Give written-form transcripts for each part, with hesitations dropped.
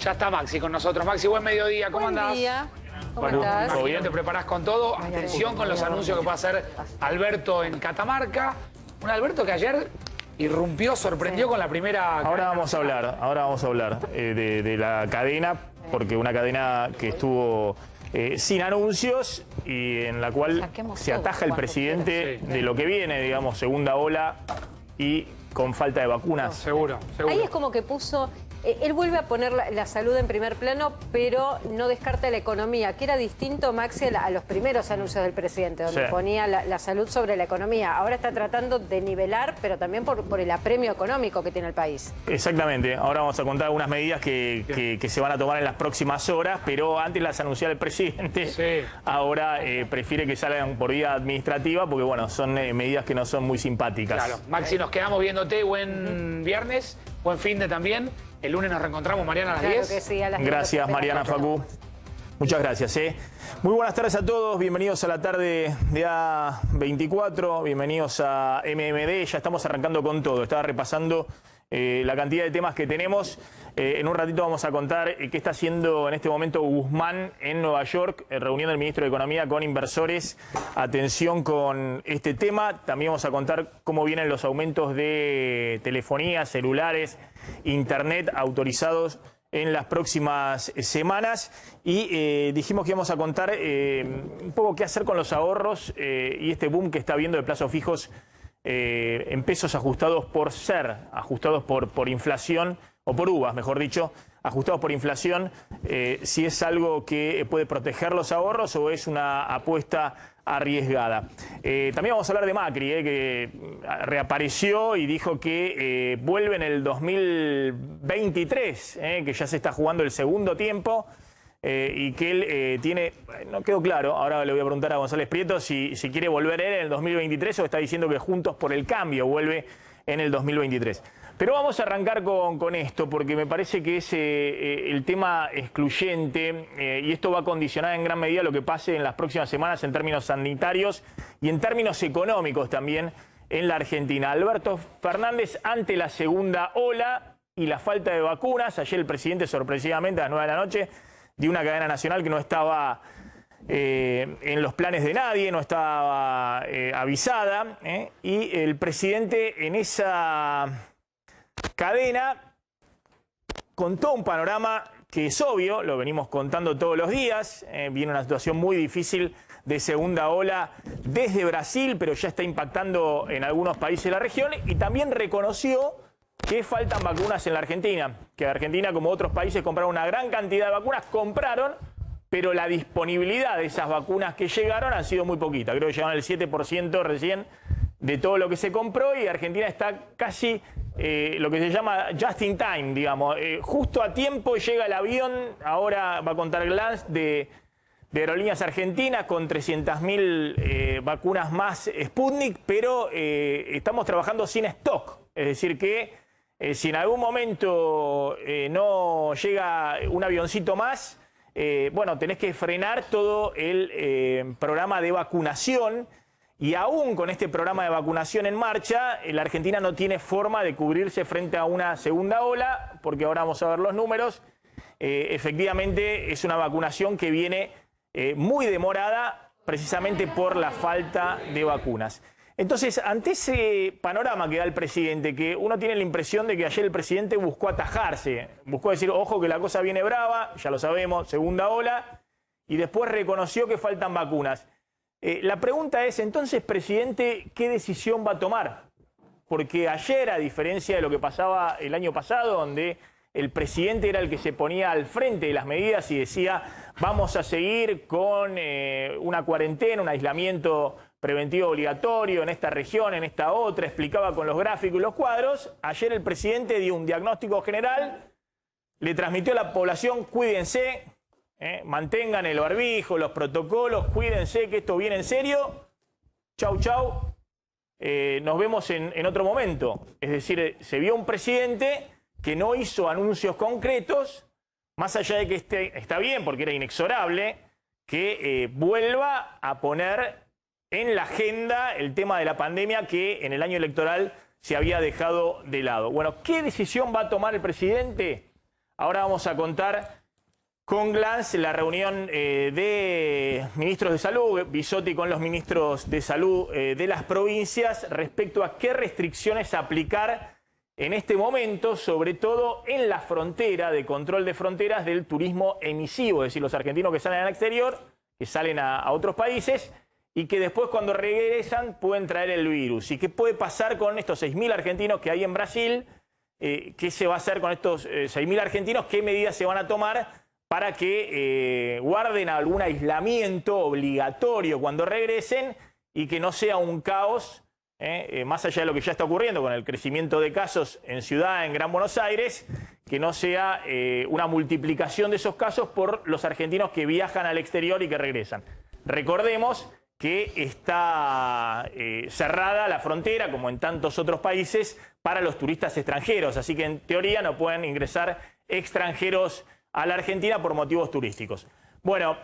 Ya está Maxi con nosotros. Maxi, buen mediodía, ¿cómo andás? Buen día. ¿Cómo Bueno, estás? ¿todo bien? ¿Te preparás con todo? Atención con los anuncios que puede hacer Alberto en Catamarca. Un Alberto que ayer irrumpió, sorprendió con la primera... Ahora vamos a hablar de la cadena, porque una cadena que estuvo sin anuncios y en la cual se ataja el presidente de lo que viene, digamos, segunda ola y con falta de vacunas. Seguro. Ahí es como que puso... Él vuelve a poner la salud en primer plano, pero no descarta la economía, que era distinto, Maxi, a los primeros anuncios del presidente, donde ponía la salud sobre la economía. Ahora está tratando de nivelar, pero también por el apremio económico que tiene el país. Exactamente. Ahora vamos a contar algunas medidas que se van a tomar en las próximas horas, pero antes las anunciaba el presidente. Sí. Ahora prefiere que salgan por vía administrativa, porque bueno, son medidas que no son muy simpáticas. Claro. Maxi, nos quedamos viéndote. Buen viernes, buen fin de también. El lunes nos reencontramos, Mariana, a las 10. Que sí, a las 10. Gracias, Mariana, Facu. Muchas gracias. Muy buenas tardes a todos. Bienvenidos a la tarde de A24. Bienvenidos a MMD. Ya estamos arrancando con todo. Estaba repasando la cantidad de temas que tenemos. En un ratito vamos a contar qué está haciendo en este momento Guzmán en Nueva York, reunión del ministro de Economía con inversores. Atención con este tema. También vamos a contar cómo vienen los aumentos de telefonía, celulares, internet autorizados en las próximas semanas. Y dijimos que íbamos a contar un poco qué hacer con los ahorros y este boom que está habiendo de plazos fijos en pesos ajustados por inflación, o por uvas, mejor dicho, ajustados por inflación, si es algo que puede proteger los ahorros o es una apuesta arriesgada. También vamos a hablar de Macri, que reapareció y dijo que vuelve en el 2023, que ya se está jugando el segundo tiempo. Y que él tiene, no quedó claro, ahora le voy a preguntar a González Prieto si quiere volver él en el 2023 o está diciendo que Juntos por el Cambio vuelve en el 2023. Pero vamos a arrancar con esto, porque me parece que es el tema excluyente y esto va a condicionar en gran medida lo que pase en las próximas semanas en términos sanitarios y en términos económicos también en la Argentina. Alberto Fernández ante la segunda ola y la falta de vacunas. Ayer el presidente sorpresivamente a las 9 de la noche dio una cadena nacional que no estaba en los planes de nadie, no estaba avisada, y el presidente en esa cadena contó un panorama que es obvio, lo venimos contando todos los días, viene una situación muy difícil de segunda ola desde Brasil, pero ya está impactando en algunos países de la región, y también reconoció que faltan vacunas en la Argentina, que Argentina, como otros países, compraron una gran cantidad de vacunas, pero la disponibilidad de esas vacunas que llegaron ha sido muy poquita. Creo que llegaron el 7% recién de todo lo que se compró y Argentina está casi lo que se llama just in time, digamos. Justo a tiempo llega el avión, ahora va a contar Glance, de Aerolíneas Argentinas con 300.000 vacunas más Sputnik, pero estamos trabajando sin stock. Es decir que si en algún momento no llega un avioncito más, bueno, tenés que frenar todo el programa de vacunación. Y aún con este programa de vacunación en marcha, la Argentina no tiene forma de cubrirse frente a una segunda ola, porque ahora vamos a ver los números. Efectivamente, es una vacunación que viene muy demorada precisamente por la falta de vacunas. Entonces, ante ese panorama que da el presidente, que uno tiene la impresión de que ayer el presidente buscó atajarse, buscó decir, ojo que la cosa viene brava, ya lo sabemos, segunda ola, y después reconoció que faltan vacunas. La pregunta es, entonces, presidente, ¿qué decisión va a tomar? Porque ayer, a diferencia de lo que pasaba el año pasado, donde el presidente era el que se ponía al frente de las medidas y decía, vamos a seguir con una cuarentena, un aislamiento preventivo obligatorio en esta región, en esta otra, explicaba con los gráficos y los cuadros. Ayer el presidente dio un diagnóstico general, le transmitió a la población, cuídense, mantengan el barbijo, los protocolos, cuídense que esto viene en serio. Chau, chau. Nos vemos en otro momento. Es decir, se vio un presidente que no hizo anuncios concretos, más allá de que está bien, porque era inexorable, que vuelva a poner en la agenda el tema de la pandemia que en el año electoral se había dejado de lado. Bueno, ¿qué decisión va a tomar el presidente? Ahora vamos a contar con Glans la reunión de ministros de salud, Bisotti con los ministros de salud de las provincias respecto a qué restricciones aplicar en este momento, sobre todo en la frontera, de control de fronteras del turismo emisivo, es decir, los argentinos que salen al exterior, que salen a otros países y que después cuando regresan pueden traer el virus. ¿Y qué puede pasar con estos 6.000 argentinos que hay en Brasil? ¿Qué se va a hacer con estos 6.000 argentinos? ¿Qué medidas se van a tomar para que guarden algún aislamiento obligatorio cuando regresen y que no sea un caos, más allá de lo que ya está ocurriendo con el crecimiento de casos en Ciudad, en Gran Buenos Aires, que no sea una multiplicación de esos casos por los argentinos que viajan al exterior y que regresan? Recordemos que está cerrada la frontera, como en tantos otros países, para los turistas extranjeros. Así que en teoría no pueden ingresar extranjeros a la Argentina por motivos turísticos. Bueno,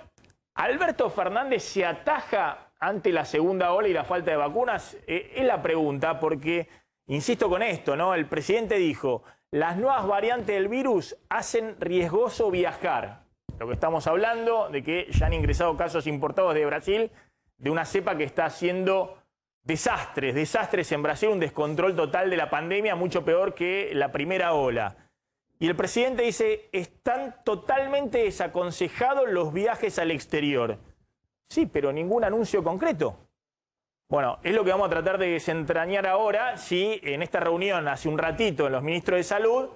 ¿Alberto Fernández se ataja ante la segunda ola y la falta de vacunas? Es la pregunta, porque, insisto con esto, ¿no? El presidente dijo, las nuevas variantes del virus hacen riesgoso viajar. Lo que estamos hablando de que ya han ingresado casos importados de Brasil, de una cepa que está haciendo desastres en Brasil, un descontrol total de la pandemia, mucho peor que la primera ola. Y el presidente dice, están totalmente desaconsejados los viajes al exterior. Sí, pero ningún anuncio concreto. Bueno, es lo que vamos a tratar de desentrañar ahora, si en esta reunión hace un ratito los ministros de salud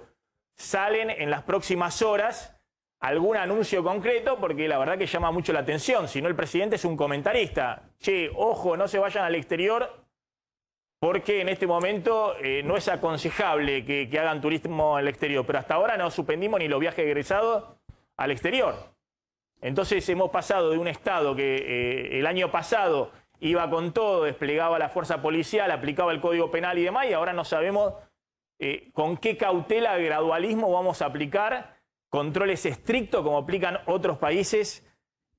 salen en las próximas horas algún anuncio concreto, porque la verdad que llama mucho la atención. Si no, el presidente es un comentarista. Che, ojo, no se vayan al exterior, porque en este momento no es aconsejable que hagan turismo al exterior. Pero hasta ahora no suspendimos ni los viajes egresados al exterior. Entonces hemos pasado de un Estado que el año pasado iba con todo, desplegaba la fuerza policial, aplicaba el Código Penal y demás, y ahora no sabemos con qué cautela, gradualismo vamos a aplicar controles estrictos como aplican otros países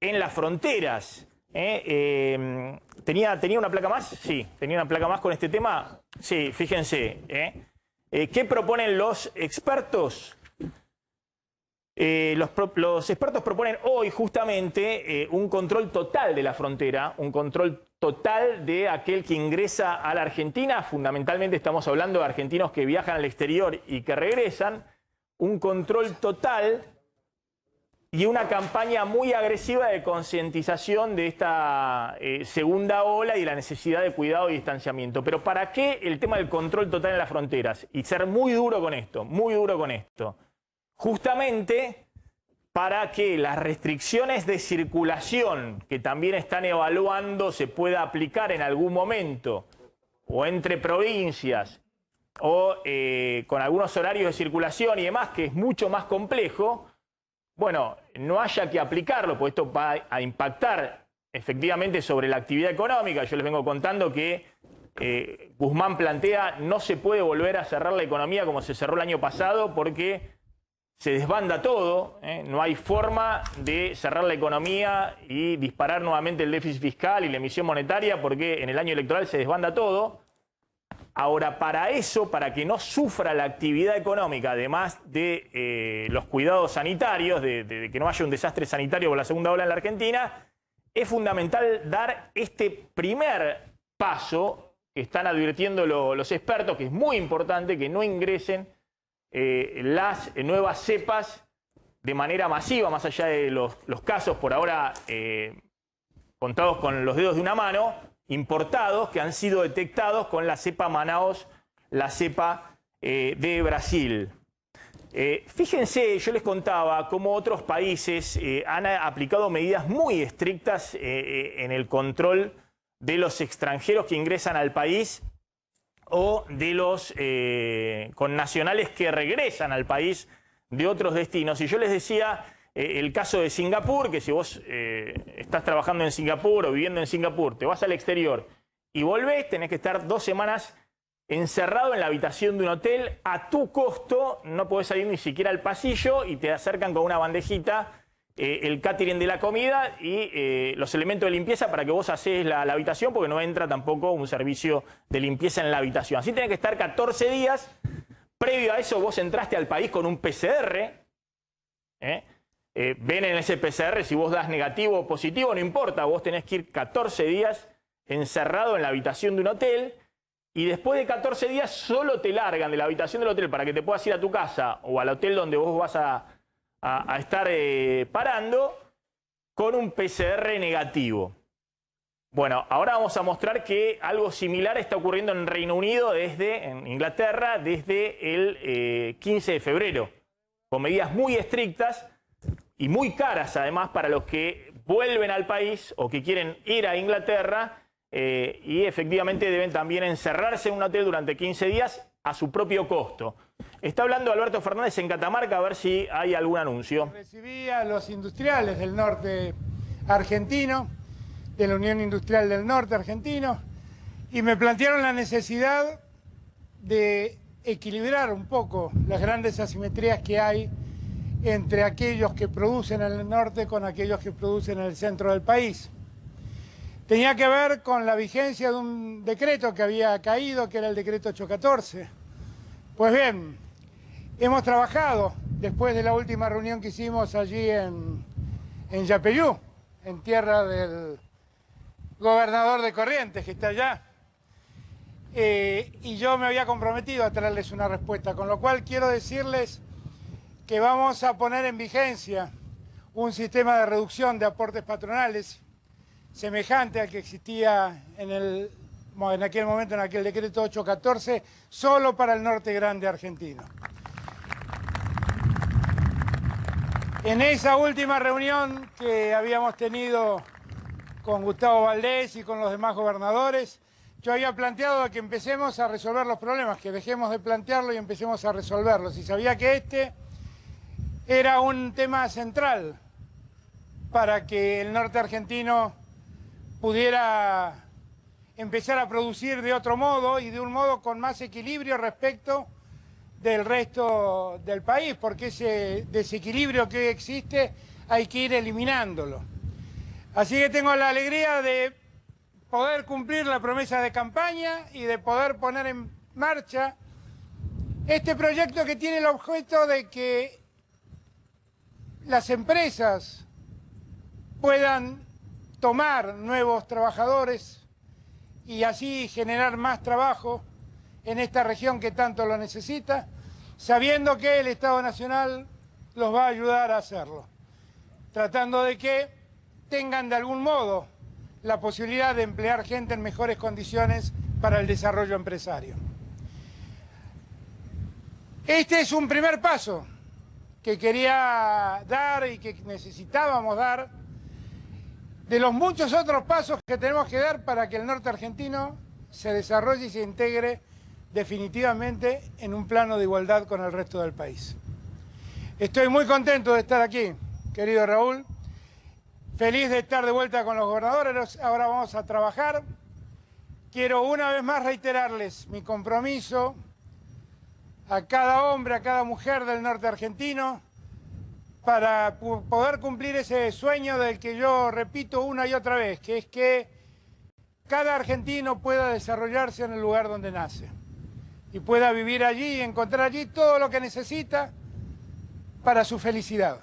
en las fronteras. ¿Tenía una placa más? Sí, tenía una placa más con este tema. Sí, fíjense. ¿Qué proponen los expertos? Los expertos proponen hoy justamente un control total de la frontera, un control total de aquel que ingresa a la Argentina. Fundamentalmente estamos hablando de argentinos que viajan al exterior y que regresan. Un control total y una campaña muy agresiva de concientización de esta segunda ola y la necesidad de cuidado y distanciamiento. Pero ¿para qué el tema del control total en las fronteras? Y ser muy duro con esto, muy duro con esto. Justamente para que las restricciones de circulación que también están evaluando se pueda aplicar en algún momento, o entre provincias, o con algunos horarios de circulación y demás, que es mucho más complejo, bueno, no haya que aplicarlo, porque esto va a impactar efectivamente sobre la actividad económica. Yo les vengo contando que Guzmán plantea no se puede volver a cerrar la economía como se cerró el año pasado porque se desbanda todo, no hay forma de cerrar la economía y disparar nuevamente el déficit fiscal y la emisión monetaria porque en el año electoral se desbanda todo. Ahora, para eso, para que no sufra la actividad económica, además de los cuidados sanitarios, de que no haya un desastre sanitario por la segunda ola en la Argentina, es fundamental dar este primer paso que están advirtiendo los expertos, que es muy importante que no ingresen las nuevas cepas de manera masiva, más allá de los casos por ahora contados con los dedos de una mano, importados que han sido detectados con la cepa Manaos, la cepa de Brasil. Fíjense, yo les contaba cómo otros países han aplicado medidas muy estrictas en el control de los extranjeros que ingresan al país o de los connacionales que regresan al país de otros destinos. Y yo les decía el caso de Singapur, que si vos estás trabajando en Singapur o viviendo en Singapur, te vas al exterior y volvés, tenés que estar 2 semanas encerrado en la habitación de un hotel a tu costo, no podés salir ni siquiera al pasillo y te acercan con una bandejita el catering de la comida y los elementos de limpieza para que vos haces la habitación, porque no entra tampoco un servicio de limpieza en la habitación. Así tenés que estar 14 días. Previo a eso vos entraste al país con un PCR, Ven en ese PCR si vos das negativo o positivo, no importa, vos tenés que ir 14 días encerrado en la habitación de un hotel y después de 14 días solo te largan de la habitación del hotel para que te puedas ir a tu casa o al hotel donde vos vas a estar parando con un PCR negativo. Bueno, ahora vamos a mostrar que algo similar está ocurriendo en Reino Unido, en Inglaterra, desde el 15 de febrero, con medidas muy estrictas y muy caras además para los que vuelven al país o que quieren ir a Inglaterra y efectivamente deben también encerrarse en un hotel durante 15 días a su propio costo. Está hablando Alberto Fernández en Catamarca, a ver si hay algún anuncio. Recibí a los industriales del norte argentino, de la Unión Industrial del Norte argentino, y me plantearon la necesidad de equilibrar un poco las grandes asimetrías que hay entre aquellos que producen en el norte con aquellos que producen en el centro del país. Tenía que ver con la vigencia de un decreto que había caído, que era el decreto 814. Pues bien, hemos trabajado, después de la última reunión que hicimos allí en Yapeyú, en tierra del gobernador de Corrientes, que está allá, y yo me había comprometido a traerles una respuesta, con lo cual quiero decirles que vamos a poner en vigencia un sistema de reducción de aportes patronales semejante al que existía en aquel momento, en aquel decreto 814, solo para el norte grande argentino. En esa última reunión que habíamos tenido con Gustavo Valdés y con los demás gobernadores, yo había planteado que empecemos a resolver los problemas, que dejemos de plantearlo y empecemos a resolverlos. Y sabía que este era un tema central para que el norte argentino pudiera empezar a producir de otro modo y de un modo con más equilibrio respecto del resto del país, porque ese desequilibrio que existe hay que ir eliminándolo. Así que tengo la alegría de poder cumplir la promesa de campaña y de poder poner en marcha este proyecto que tiene el objeto de que las empresas puedan tomar nuevos trabajadores y así generar más trabajo en esta región que tanto lo necesita, sabiendo que el Estado Nacional los va a ayudar a hacerlo, tratando de que tengan de algún modo la posibilidad de emplear gente en mejores condiciones para el desarrollo empresario. Este es un primer paso que quería dar y que necesitábamos dar, de los muchos otros pasos que tenemos que dar para que el norte argentino se desarrolle y se integre definitivamente en un plano de igualdad con el resto del país. Estoy muy contento de estar aquí, querido Raúl, feliz de estar de vuelta con los gobernadores. Ahora vamos a trabajar. Quiero una vez más reiterarles mi compromiso a cada hombre, a cada mujer del norte argentino, para poder cumplir ese sueño del que yo repito una y otra vez, que es que cada argentino pueda desarrollarse en el lugar donde nace y pueda vivir allí y encontrar allí todo lo que necesita para su felicidad.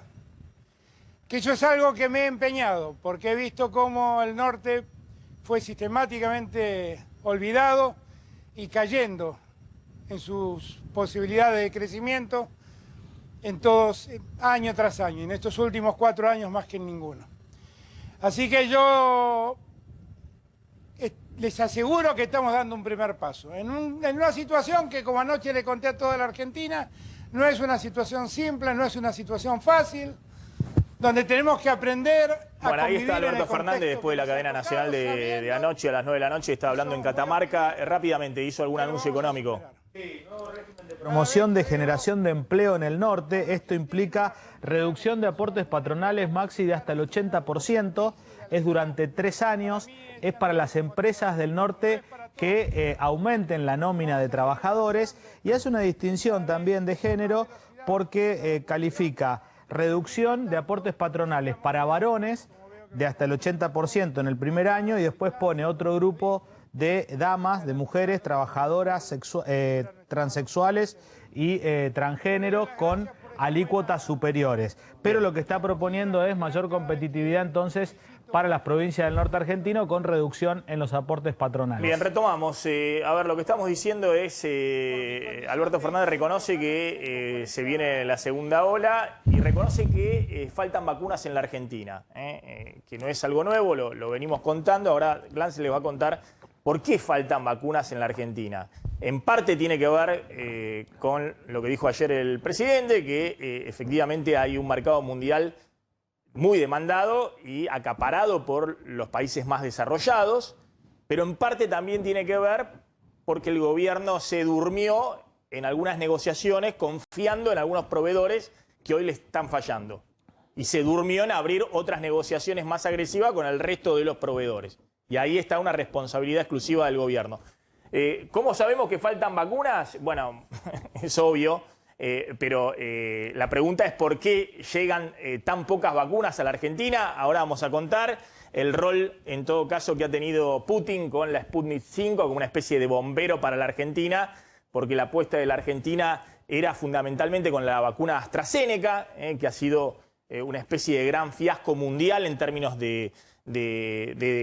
Que eso es algo que me he empeñado, porque he visto cómo el norte fue sistemáticamente olvidado y cayendo en sus posibilidades de crecimiento en todos, año tras año, en estos últimos 4 años más que en ninguno. Así que yo les aseguro que estamos dando un primer paso, en una situación que, como anoche le conté a toda la Argentina, no es una situación simple, no es una situación fácil, donde tenemos que aprender a Bueno, ahí convivir está Alberto en el Fernández después de la cadena nacional de anoche, a las 9 de la noche, está hablando en Catamarca. Rápidamente, ¿hizo algún anuncio económico? Promoción de generación de empleo en el norte. Esto implica reducción de aportes patronales maxi de hasta el 80%. Es durante 3 años. Es para las empresas del norte que aumenten la nómina de trabajadores. Y hace una distinción también de género porque califica reducción de aportes patronales para varones de hasta el 80% en el primer año y después pone otro grupo de damas, de mujeres trabajadoras transexuales y transgénero con alícuotas superiores. Pero lo que está proponiendo es mayor competitividad entonces para las provincias del norte argentino con reducción en los aportes patronales. Bien, retomamos. A ver, lo que estamos diciendo es, Alberto Fernández reconoce que se viene la segunda ola y reconoce que faltan vacunas en la Argentina, que no es algo nuevo, lo venimos contando. Ahora Glance les va a contar por qué faltan vacunas en la Argentina. En parte tiene que ver con lo que dijo ayer el presidente, que efectivamente hay un mercado mundial muy demandado y acaparado por los países más desarrollados, pero en parte también tiene que ver porque el gobierno se durmió en algunas negociaciones confiando en algunos proveedores que hoy le están fallando. Y se durmió en abrir otras negociaciones más agresivas con el resto de los proveedores. Y ahí está una responsabilidad exclusiva del gobierno. ¿Cómo sabemos que faltan vacunas? Bueno, es obvio. Pero la pregunta es por qué llegan tan pocas vacunas a la Argentina. Ahora vamos a contar el rol, en todo caso, que ha tenido Putin con la Sputnik 5 como una especie de bombero para la Argentina, porque la apuesta de la Argentina era fundamentalmente con la vacuna AstraZeneca, que ha sido una especie de gran fiasco mundial en términos de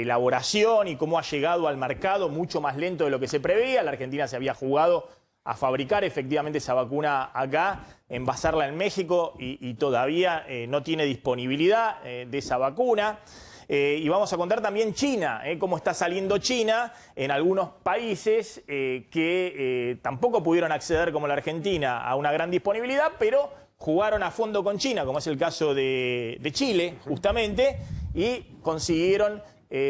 elaboración y cómo ha llegado al mercado mucho más lento de lo que se preveía. La Argentina se había jugado a fabricar efectivamente esa vacuna acá, envasarla en México y todavía no tiene disponibilidad de esa vacuna. Y vamos a contar también China, cómo está saliendo China en algunos países que tampoco pudieron acceder como la Argentina a una gran disponibilidad, pero jugaron a fondo con China, como es el caso de Chile, justamente, y consiguieron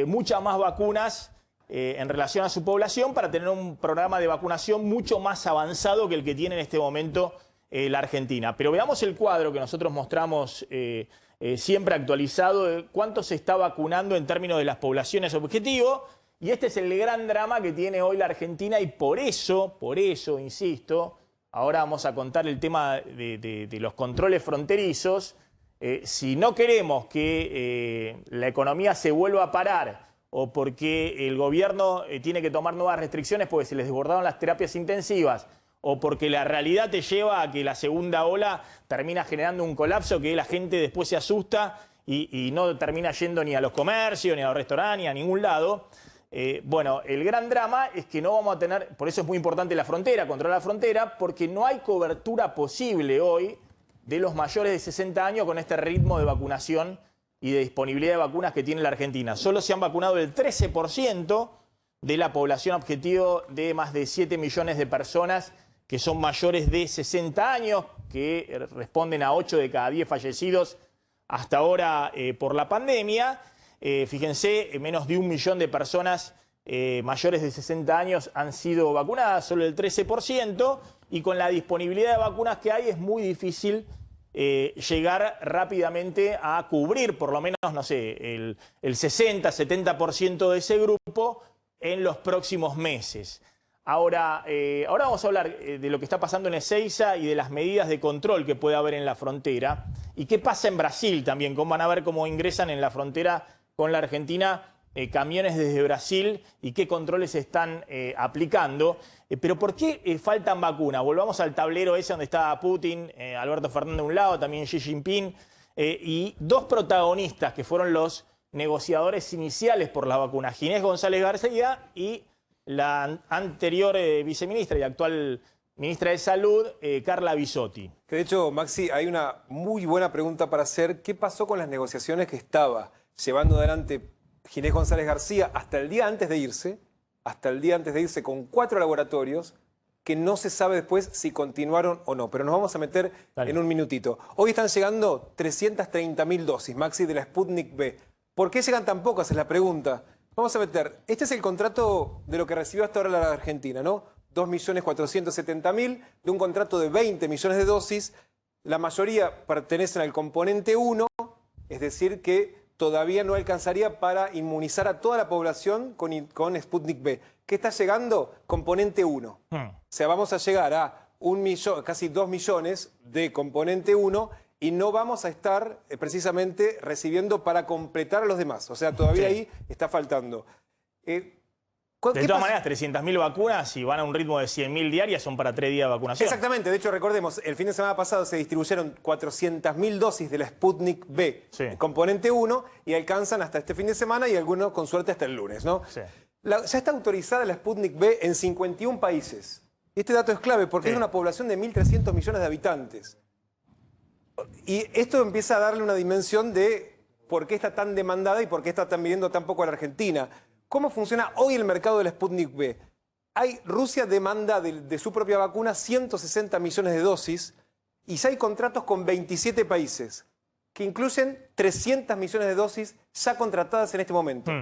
muchas más vacunas en relación a su población para tener un programa de vacunación mucho más avanzado que el que tiene en este momento la Argentina. Pero veamos el cuadro que nosotros mostramos siempre actualizado de cuánto se está vacunando en términos de las poblaciones objetivo. Y este es el gran drama que tiene hoy la Argentina y por eso, insisto, ahora vamos a contar el tema de los controles fronterizos. Si no queremos que la economía se vuelva a parar o porque el gobierno tiene que tomar nuevas restricciones porque se les desbordaron las terapias intensivas, o porque la realidad te lleva a que la segunda ola termina generando un colapso que la gente después se asusta y no termina yendo ni a los comercios, ni a los restaurantes, ni a ningún lado. Bueno, el gran drama es que no vamos a tener, por eso es muy importante la frontera, controlar la frontera, porque no hay cobertura posible hoy de los mayores de 60 años con este ritmo de vacunación y de disponibilidad de vacunas que tiene la Argentina. Solo se han vacunado el 13% de la población objetivo de más de 7 millones de personas que son mayores de 60 años, que responden a 8 de cada 10 fallecidos hasta ahora por la pandemia. Fíjense, menos de 1 millón de personas mayores de 60 años han sido vacunadas, solo el 13%, y con la disponibilidad de vacunas que hay es muy difícil llegar rápidamente a cubrir por lo menos, no sé, el 60-70% de ese grupo en los próximos meses. Ahora vamos a hablar de lo que está pasando en Ezeiza y de las medidas de control que puede haber en la frontera. Y qué pasa en Brasil también, cómo van a ver cómo ingresan en la frontera con la Argentina camiones desde Brasil y qué controles se están aplicando. Pero ¿por qué faltan vacunas? Volvamos al tablero ese donde está Putin, Alberto Fernández de un lado, también Xi Jinping, y dos protagonistas que fueron los negociadores iniciales por la vacuna, Ginés González García y la anterior viceministra y actual ministra de Salud, Carla Bisotti. Que de hecho, Maxi, hay una muy buena pregunta para hacer. ¿Qué pasó con las negociaciones que estaba llevando adelante Ginés González García hasta el día antes de irse? Hasta el día antes de irse con 4 laboratorios que no se sabe después si continuaron o no. Pero nos vamos a meter en un minutito. Hoy están llegando 330.000 dosis, Maxi, de la Sputnik V. ¿Por qué llegan tan pocas? Es la pregunta. Vamos a meter, este es el contrato de lo que recibió hasta ahora la Argentina, ¿no? 2.470.000 de un contrato de 20 millones de dosis. La mayoría pertenecen al componente 1, es decir que todavía no alcanzaría para inmunizar a toda la población con Sputnik V. ¿Qué está llegando? Componente 1. O sea, vamos a llegar a 1 millón, casi 2 millones de componente 1 y no vamos a estar precisamente recibiendo para completar a los demás. O sea, todavía ahí está faltando. De todas maneras, 300.000 vacunas, si van a un ritmo de 100.000 diarias, son para 3 días de vacunación. Exactamente, de hecho recordemos, el fin de semana pasado se distribuyeron 400.000 dosis de la Sputnik V, componente 1, y alcanzan hasta este fin de semana y algunos con suerte hasta el lunes, ¿no? Sí. Ya está autorizada la Sputnik V en 51 países. Este dato es clave porque es una población de 1.300 millones de habitantes. Y esto empieza a darle una dimensión de por qué está tan demandada y por qué está tan viniendo tan poco a la Argentina. ¿Cómo funciona hoy el mercado de la Sputnik V? Rusia demanda de su propia vacuna 160 millones de dosis y ya hay contratos con 27 países que incluyen 300 millones de dosis ya contratadas en este momento.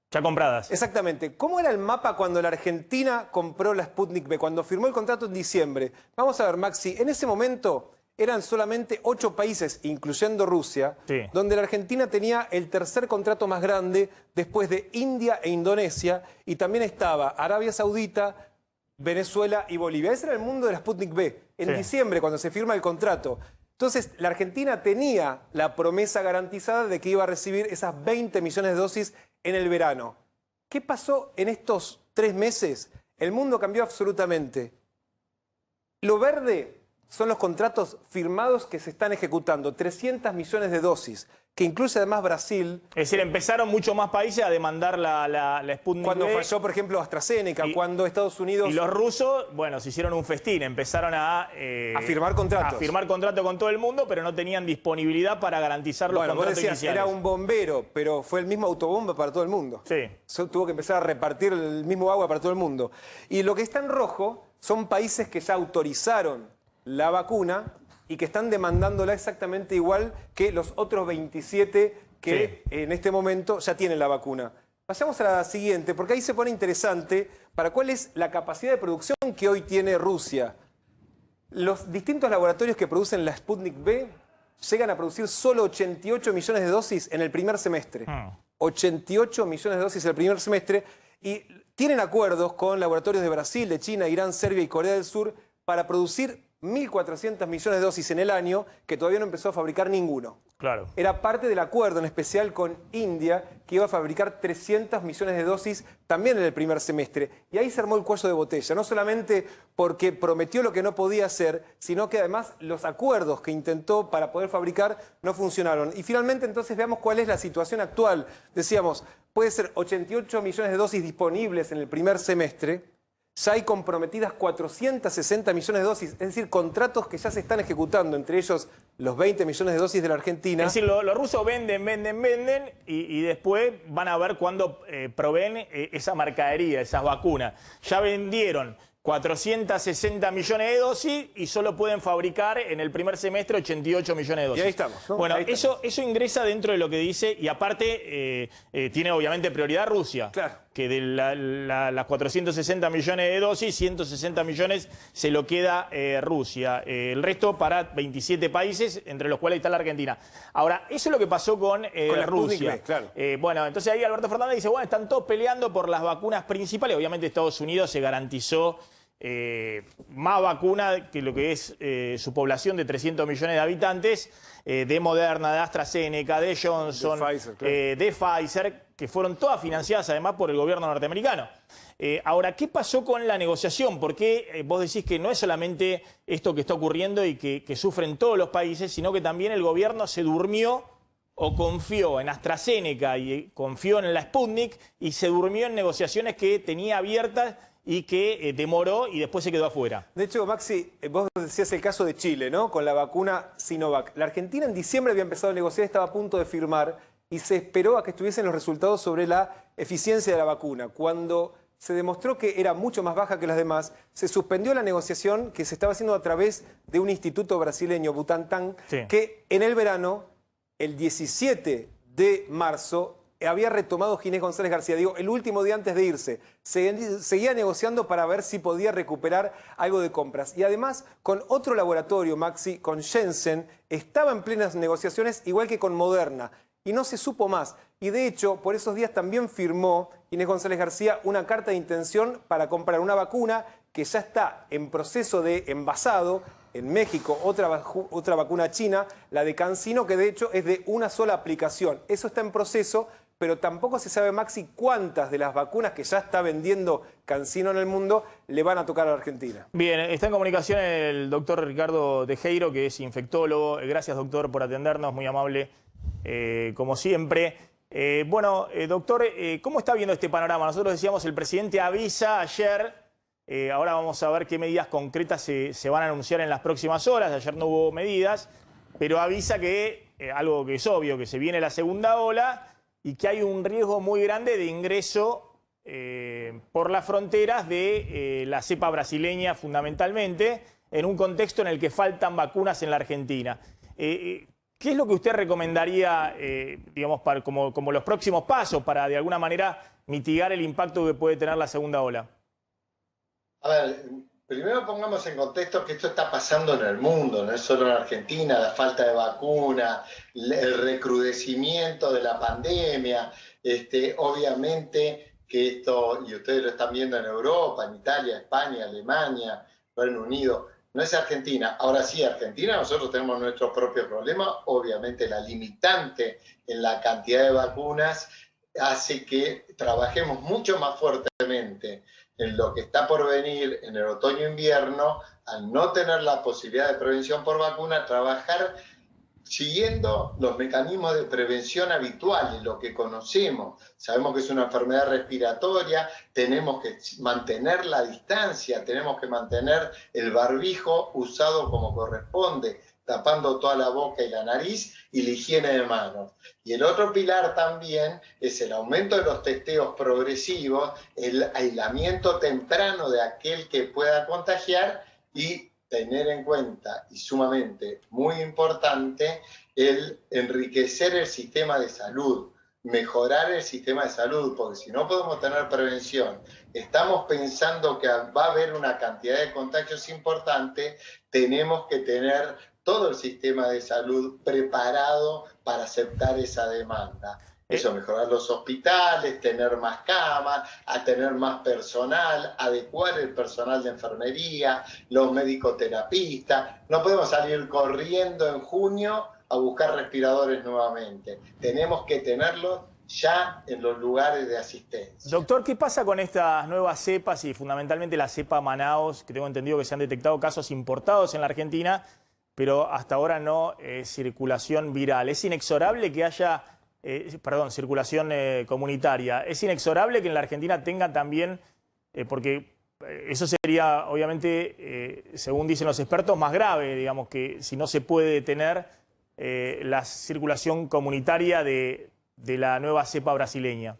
Ya compradas. Exactamente. ¿Cómo era el mapa cuando la Argentina compró la Sputnik V? Cuando firmó el contrato en diciembre. Vamos a ver, Maxi, en ese momento eran solamente 8 países, incluyendo Rusia, donde la Argentina tenía el tercer contrato más grande después de India e Indonesia, y también estaba Arabia Saudita, Venezuela y Bolivia. Ese era el mundo de la Sputnik V, en diciembre, cuando se firma el contrato. Entonces, la Argentina tenía la promesa garantizada de que iba a recibir esas 20 millones de dosis en el verano. ¿Qué pasó en estos 3 meses? El mundo cambió absolutamente. Lo verde son los contratos firmados que se están ejecutando, 300 millones de dosis, que incluye además Brasil. Es decir, empezaron muchos más países a demandar la Sputnik cuando V. Falló, por ejemplo, AstraZeneca, cuando Estados Unidos... Y los rusos, bueno, se hicieron un festín, empezaron a firmar contratos. A firmar contratos con todo el mundo, pero no tenían disponibilidad para garantizar los contratos vos decías, iniciales. Era un bombero, pero fue el mismo autobomba para todo el mundo. Tuvo que empezar a repartir el mismo agua para todo el mundo. Y lo que está en rojo son países que ya autorizaron la vacuna y que están demandándola exactamente igual que los otros 27 que en este momento ya tienen la vacuna. Pasamos a la siguiente, porque ahí se pone interesante para cuál es la capacidad de producción que hoy tiene Rusia. Los distintos laboratorios que producen la Sputnik V llegan a producir solo 88 millones de dosis en el primer semestre. 88 millones de dosis en el primer semestre, y tienen acuerdos con laboratorios de Brasil, de China, Irán, Serbia y Corea del Sur para producir 1.400 millones de dosis en el año, que todavía no empezó a fabricar ninguno. Claro. Era parte del acuerdo, en especial con India, que iba a fabricar 300 millones de dosis también en el primer semestre. Y ahí se armó el cuello de botella, no solamente porque prometió lo que no podía hacer, sino que además los acuerdos que intentó para poder fabricar no funcionaron. Y finalmente entonces veamos cuál es la situación actual. Decíamos, puede ser 88 millones de dosis disponibles en el primer semestre. Ya hay comprometidas 460 millones de dosis, es decir, contratos que ya se están ejecutando, entre ellos los 20 millones de dosis de la Argentina. Es decir, los rusos venden y después van a ver cuándo proveen esa mercadería, esas vacunas. Ya vendieron 460 millones de dosis y solo pueden fabricar en el primer semestre 88 millones de dosis. Y ahí estamos, ¿no? Bueno, ahí estamos. Eso ingresa dentro de lo que dice, y aparte tiene obviamente prioridad Rusia. Claro. Que de las 460 millones de dosis, 160 millones se lo queda Rusia. El resto para 27 países, entre los cuales está la Argentina. Ahora, eso es lo que pasó con Rusia. Sputnik, claro. Bueno, entonces ahí Alberto Fernández dice, bueno, están todos peleando por las vacunas principales. Obviamente Estados Unidos se garantizó más vacuna que lo que es su población de 300 millones de habitantes, de Moderna, de AstraZeneca, de Johnson, de Pfizer, que fueron todas financiadas además por el gobierno norteamericano. Ahora, ¿qué pasó con la negociación? Porque vos decís que no es solamente esto que está ocurriendo y que sufren todos los países, sino que también el gobierno se durmió o confió en AstraZeneca y confió en la Sputnik y se durmió en negociaciones que tenía abiertas y que demoró y después se quedó afuera. De hecho, Maxi, vos decías el caso de Chile, ¿no? Con la vacuna Sinovac. La Argentina en diciembre había empezado a negociar, estaba a punto de firmar y se esperó a que estuviesen los resultados sobre la eficiencia de la vacuna. Cuando se demostró que era mucho más baja que las demás, se suspendió la negociación que se estaba haciendo a través de un instituto brasileño, Butantan, que en el verano, el 17 de marzo, había retomado Ginés González García, digo, el último día antes de irse. Seguía negociando para ver si podía recuperar algo de compras. Y además, con otro laboratorio, Maxi, con Janssen, estaba en plenas negociaciones, igual que con Moderna. Y no se supo más. Y de hecho, por esos días también firmó Ginés González García una carta de intención para comprar una vacuna que ya está en proceso de envasado. En México, otra vacuna china, la de CanSino, que de hecho es de una sola aplicación. Eso está en proceso, pero tampoco se sabe, Maxi, cuántas de las vacunas que ya está vendiendo CanSino en el mundo le van a tocar a la Argentina. Bien, está en comunicación el doctor Ricardo Tejero, que es infectólogo. Gracias, doctor, por atendernos, muy amable, como siempre. Doctor, ¿cómo está viendo este panorama? Nosotros decíamos, el presidente avisa ayer, ahora vamos a ver qué medidas concretas se van a anunciar en las próximas horas. Ayer no hubo medidas, pero avisa que, algo que es obvio, que se viene la segunda ola y que hay un riesgo muy grande de ingreso por las fronteras de la cepa brasileña fundamentalmente, en un contexto en el que faltan vacunas en la Argentina. ¿Qué es lo que usted recomendaría, digamos, como los próximos pasos para de alguna manera mitigar el impacto que puede tener la segunda ola? A ver, primero pongamos en contexto que esto está pasando en el mundo, no es solo en Argentina, la falta de vacuna, el recrudecimiento de la pandemia, obviamente que esto, y ustedes lo están viendo en Europa, en Italia, España, Alemania, Reino Unido, no es Argentina. Ahora sí, Argentina, nosotros tenemos nuestros propios problemas, obviamente la limitante en la cantidad de vacunas hace que trabajemos mucho más fuertemente en lo que está por venir en el otoño-invierno, al no tener la posibilidad de prevención por vacuna, trabajar siguiendo los mecanismos de prevención habituales, lo que conocemos. Sabemos que es una enfermedad respiratoria, tenemos que mantener la distancia, tenemos que mantener el barbijo usado como corresponde, tapando toda la boca y la nariz, y la higiene de manos. Y el otro pilar también es el aumento de los testeos progresivos, el aislamiento temprano de aquel que pueda contagiar y tener en cuenta, y sumamente muy importante, el enriquecer el sistema de salud, mejorar el sistema de salud, porque si no podemos tener prevención, estamos pensando que va a haber una cantidad de contagios importante, tenemos que tener todo el sistema de salud preparado para aceptar esa demanda. Eso, mejorar los hospitales, tener más camas, a tener más personal, adecuar el personal de enfermería, los médico-terapistas. No podemos salir corriendo en junio a buscar respiradores nuevamente. Tenemos que tenerlos ya en los lugares de asistencia. Doctor, ¿qué pasa con estas nuevas cepas y fundamentalmente la cepa Manaos, que tengo entendido que se han detectado casos importados en la Argentina, pero hasta ahora no circulación viral? ¿Es inexorable que haya, circulación comunitaria? ¿Es inexorable que en la Argentina tengan también, porque eso sería obviamente, según dicen los expertos, más grave, digamos, que si no se puede detener la circulación comunitaria de la nueva cepa brasileña?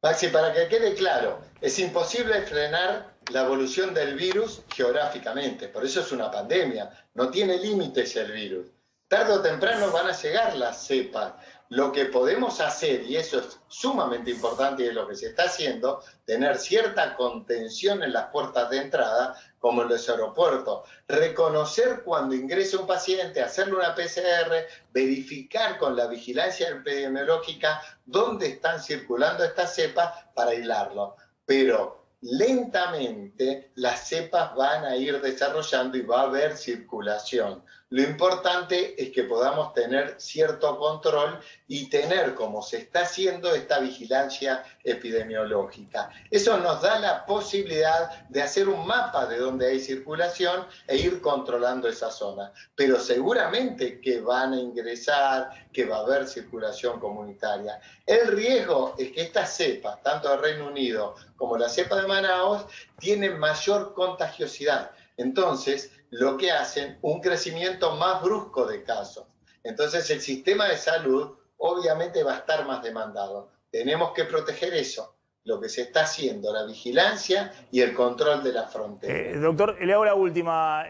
Maxi, para que quede claro, es imposible frenar la evolución del virus geográficamente, por eso es una pandemia, no tiene límites el virus. Tarde o temprano van a llegar las cepas. Lo que podemos hacer, y eso es sumamente importante y es lo que se está haciendo, tener cierta contención en las puertas de entrada, como en los aeropuertos. Reconocer cuando ingresa un paciente, hacerle una PCR, verificar con la vigilancia epidemiológica dónde están circulando estas cepas para aislarlo. Pero lentamente las cepas van a ir desarrollando y va a haber circulación. Lo importante es que podamos tener cierto control y tener, como se está haciendo, esta vigilancia epidemiológica. Eso nos da la posibilidad de hacer un mapa de donde hay circulación e ir controlando esa zona. Pero seguramente que van a ingresar, que va a haber circulación comunitaria. El riesgo es que estas cepas, tanto del Reino Unido como la cepa de Manaos, tienen mayor contagiosidad. Entonces, lo que hacen un crecimiento más brusco de casos. Entonces, el sistema de salud obviamente va a estar más demandado. Tenemos que proteger eso, lo que se está haciendo, la vigilancia y el control de la frontera. Doctor, le hago la última.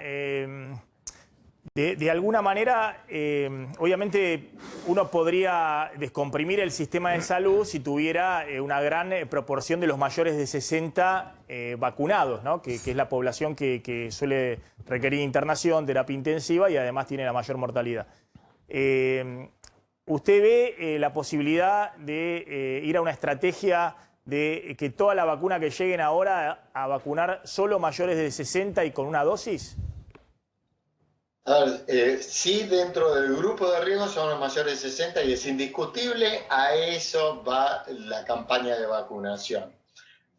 De alguna manera, obviamente uno podría descomprimir el sistema de salud si tuviera una gran proporción de los mayores de 60 vacunados, ¿no? que es la población que suele requerir internación, terapia intensiva y además tiene la mayor mortalidad. ¿Usted ve la posibilidad de ir a una estrategia de que toda la vacuna que lleguen ahora a vacunar solo mayores de 60 y con una dosis? A ver, sí, dentro del grupo de riesgo son los mayores de 60 y es indiscutible, a eso va la campaña de vacunación.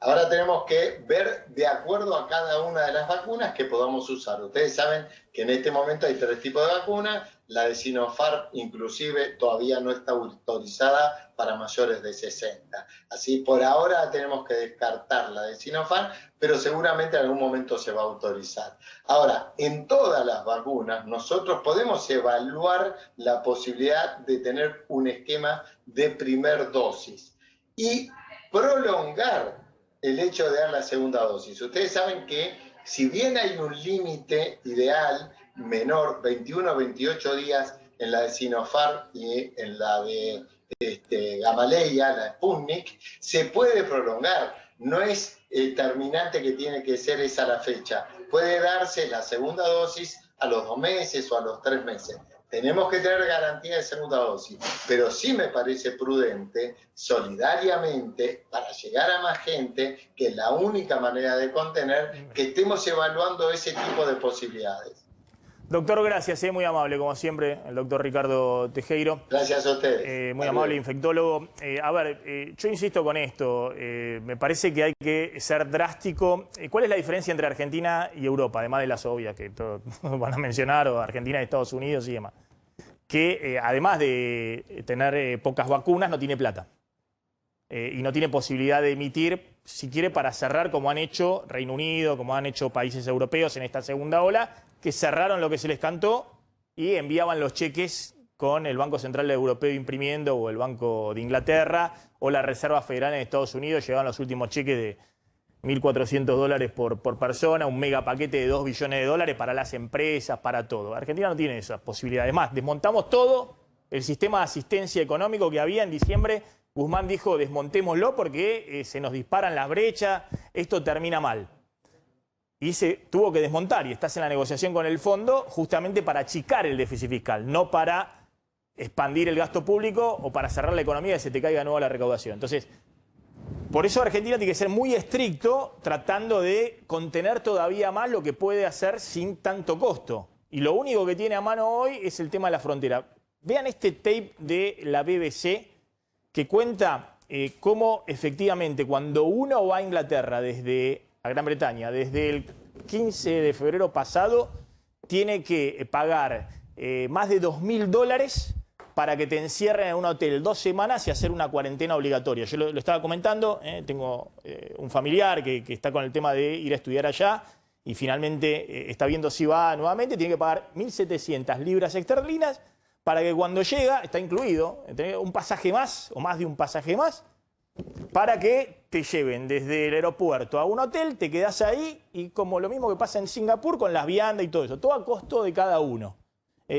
Ahora tenemos que ver de acuerdo a cada una de las vacunas que podamos usar. Ustedes saben que en este momento hay 3 tipos de vacunas. La de Sinopharm inclusive todavía no está autorizada para mayores de 60. Así por ahora tenemos que descartar la de Sinopharm, pero seguramente en algún momento se va a autorizar. Ahora, en todas las vacunas nosotros podemos evaluar la posibilidad de tener un esquema de primer dosis y prolongar el hecho de dar la segunda dosis. Ustedes saben que si bien hay un límite ideal menor, 21 o 28 días en la de Sinopharm y en la de Gamaleya, la Sputnik, se puede prolongar. No es terminante que tiene que ser esa la fecha. Puede darse la segunda dosis a los 2 meses o a los 3 meses. Tenemos que tener garantía de segunda dosis, pero sí me parece prudente, solidariamente, para llegar a más gente, que es la única manera de contener, que estemos evaluando ese tipo de posibilidades. Doctor, gracias, muy amable, como siempre, el doctor Ricardo Tejero. Gracias a ustedes. Muy amable, infectólogo. Yo insisto con esto, me parece que hay que ser drástico. ¿Cuál es la diferencia entre Argentina y Europa, además de las obvias que todos van a mencionar, o Argentina y Estados Unidos y demás? Que además de tener pocas vacunas, no tiene plata. Y no tiene posibilidad de emitir, si quiere, para cerrar, como han hecho Reino Unido, como han hecho países europeos en esta segunda ola, que cerraron lo que se les cantó y enviaban los cheques con el Banco Central Europeo imprimiendo, o el Banco de Inglaterra, o la Reserva Federal en Estados Unidos, llevaban los últimos cheques de $1.400 por persona, un mega paquete de $2 billones para las empresas, para todo. Argentina no tiene esas posibilidades. Además, desmontamos todo el sistema de asistencia económico que había en diciembre. Guzmán dijo, desmontémoslo porque se nos disparan las brechas, esto termina mal. Y se tuvo que desmontar, y estás en la negociación con el fondo justamente para achicar el déficit fiscal, no para expandir el gasto público o para cerrar la economía y se te caiga de nuevo la recaudación. Entonces, por eso Argentina tiene que ser muy estricto tratando de contener todavía más lo que puede hacer sin tanto costo. Y lo único que tiene a mano hoy es el tema de la frontera. Vean este tape de la BBC que cuenta cómo efectivamente cuando uno va a Inglaterra a Gran Bretaña, desde el 15 de febrero pasado, tiene que pagar más de $2.000 para que te encierren en un hotel 2 semanas y hacer una cuarentena obligatoria. Yo lo estaba comentando, tengo un familiar que está con el tema de ir a estudiar allá y finalmente está viendo si va nuevamente, tiene que pagar 1.700 libras esterlinas para que cuando llega, está incluido, tener un pasaje más o más de un pasaje más, para que te lleven desde el aeropuerto a un hotel, te quedás ahí y como lo mismo que pasa en Singapur con las viandas y todo eso, todo a costo de cada uno.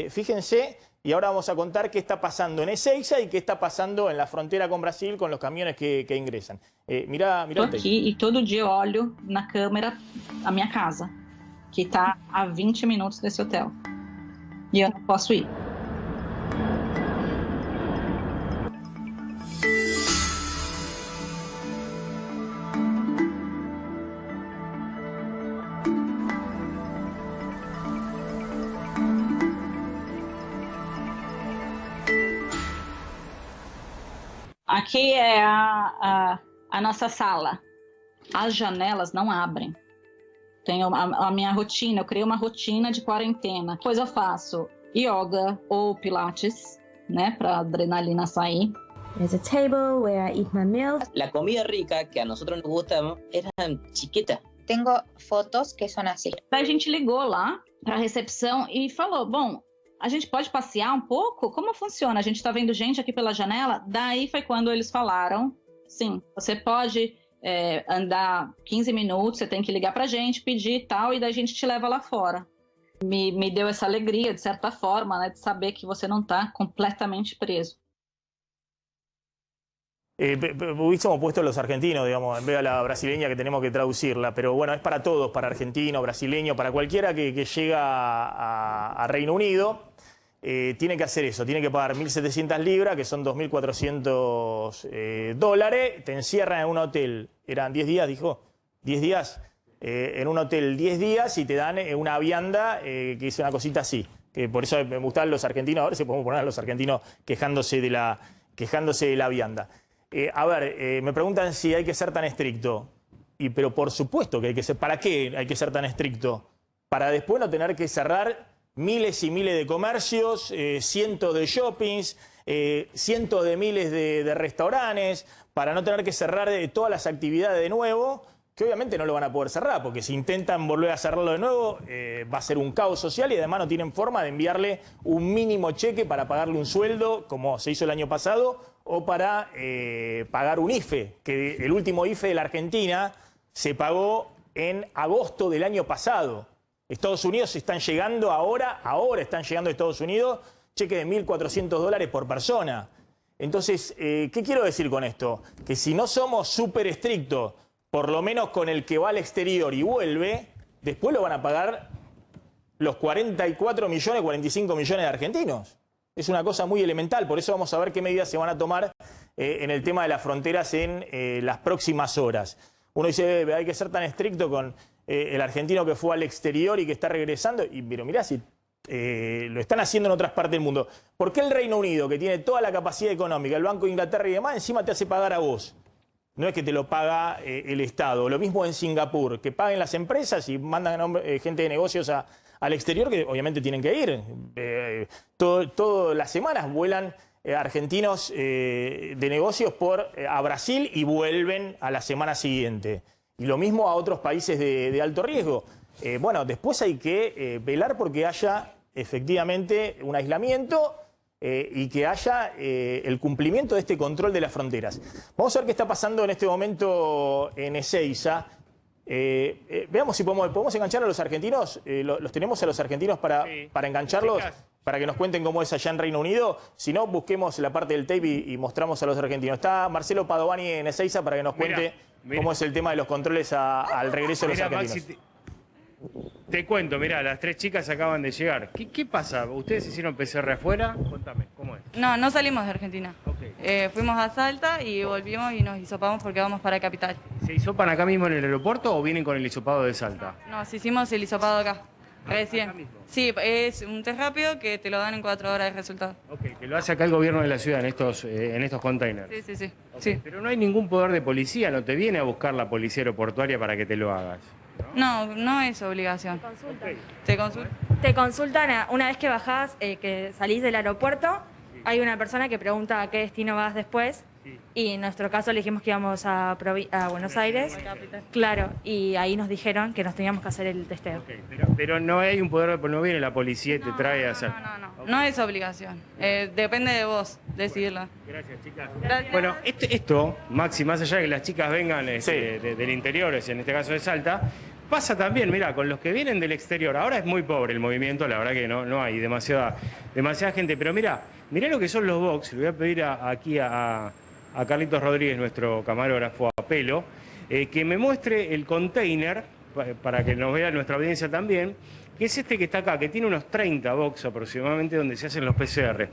Fíjense, y ahora vamos a contar qué está pasando en Ezeiza y qué está pasando en la frontera con Brasil con los camiones que ingresan. Mirá Estou aqui e todo dia olho na câmera a minha casa, que está a 20 minutos desse hotel. E eu não posso ir. Aqui é a nossa sala. As janelas não abrem. Tenho a minha rotina, eu criei uma rotina de quarentena. Depois eu faço yoga ou pilates, né, para adrenalina sair. There's a table where I eat my meals. La comida rica que a nosotros nos gusta era chiquita. Tengo fotos que son así. Daí a gente ligou lá para a recepção e falou, bom, a gente pode passear um pouco? Como funciona? A gente está vendo gente aqui pela janela? Daí foi quando eles falaram, sim, você pode andar 15 minutos, você tem que ligar pra gente, pedir e tal, e daí a gente te leva lá fora. Me deu essa alegria, de certa forma, né, de saber que você não está completamente preso. Hubiésemos puesto los argentinos, digamos, en vez de la brasileña que tenemos que traducirla, pero bueno, es para todos, para argentino, brasileño, para cualquiera que llega a Reino Unido, tiene que hacer eso, tiene que pagar 1.700 libras, que son $2.400, te encierran en un hotel, eran 10 días, dijo, 10 días, en un hotel 10 días y te dan una vianda que es una cosita así. Que por eso me gustan los argentinos, a ver si podemos poner a los argentinos quejándose de la vianda. Me preguntan si hay que ser tan estricto. Pero por supuesto que hay que ser. ¿Para qué hay que ser tan estricto? Para después no tener que cerrar miles y miles de comercios, cientos de shoppings, cientos de miles de restaurantes, para no tener que cerrar todas las actividades de nuevo, que obviamente no lo van a poder cerrar, porque si intentan volver a cerrarlo de nuevo, va a ser un caos social y además no tienen forma de enviarle un mínimo cheque para pagarle un sueldo, como se hizo el año pasado, o para pagar un IFE, que el último IFE de la Argentina se pagó en agosto del año pasado. Estados Unidos están llegando ahora están llegando a Estados Unidos cheques de $1.400 por persona. Entonces, ¿qué quiero decir con esto? Que si no somos súper estrictos, por lo menos con el que va al exterior y vuelve, después lo van a pagar los 44 millones, 45 millones de argentinos. Es una cosa muy elemental, por eso vamos a ver qué medidas se van a tomar en el tema de las fronteras en las próximas horas. Uno dice, hay que ser tan estricto con el argentino que fue al exterior y que está regresando, pero mirá si lo están haciendo en otras partes del mundo. ¿Por qué el Reino Unido, que tiene toda la capacidad económica, el Banco de Inglaterra y demás, encima te hace pagar a vos? No es que te lo paga el Estado. Lo mismo en Singapur, que paguen las empresas y mandan gente de negocios al exterior, que obviamente tienen que ir. Todas las semanas vuelan argentinos de negocios a Brasil y vuelven a la semana siguiente. Y lo mismo a otros países de alto riesgo. Bueno, después hay que velar porque haya efectivamente un aislamiento y que haya el cumplimiento de este control de las fronteras. Vamos a ver qué está pasando en este momento en Ezeiza. Veamos si podemos enganchar a los argentinos. ¿Los tenemos a los argentinos para engancharlos? Para que nos cuenten cómo es allá en Reino Unido. Si no, busquemos la parte del tape y mostramos a los argentinos. Está Marcelo Padovani en Ezeiza para que nos cuente cómo es el tema de los controles al regreso de los argentinos. Maxi, te cuento, mirá, las 3 chicas acaban de llegar. ¿Qué pasa? ¿Ustedes hicieron PCR afuera? Contame, ¿cómo es? No salimos de Argentina. Okay. Fuimos a Salta y volvimos y nos hisopamos porque vamos para Capital. ¿Se hisopan acá mismo en el aeropuerto o vienen con el hisopado de Salta? Nos hicimos el hisopado acá. Recién. Sí, es un test rápido que te lo dan en 4 horas de resultado. Ok, que lo hace acá el gobierno de la ciudad en estos containers. Sí. Okay. Sí. Pero no hay ningún poder de policía, no te viene a buscar la policía aeroportuaria para que te lo hagas. No es obligación. Te consultan una vez que bajás, que salís del aeropuerto, hay una persona que pregunta a qué destino vas después. Y en nuestro caso le dijimos que íbamos a Buenos Aires. Claro, y ahí nos dijeron que nos teníamos que hacer el testeo. Okay, pero no hay un poder, no viene la policía y te trae a hacer. No es obligación. Depende de vos decidirla. Gracias, chicas. Bueno, esto, Maxi, más allá de que las chicas vengan del interior, en este caso de Salta, pasa también, mirá, con los que vienen del exterior. Ahora es muy pobre el movimiento, la verdad que no hay demasiada gente. Pero mirá lo que son los box. Le voy a pedir aquí a Carlitos Rodríguez, nuestro camarógrafo a pelo, que me muestre el container, para que nos vea nuestra audiencia también, que es este que está acá, que tiene unos 30 box aproximadamente donde se hacen los PCR.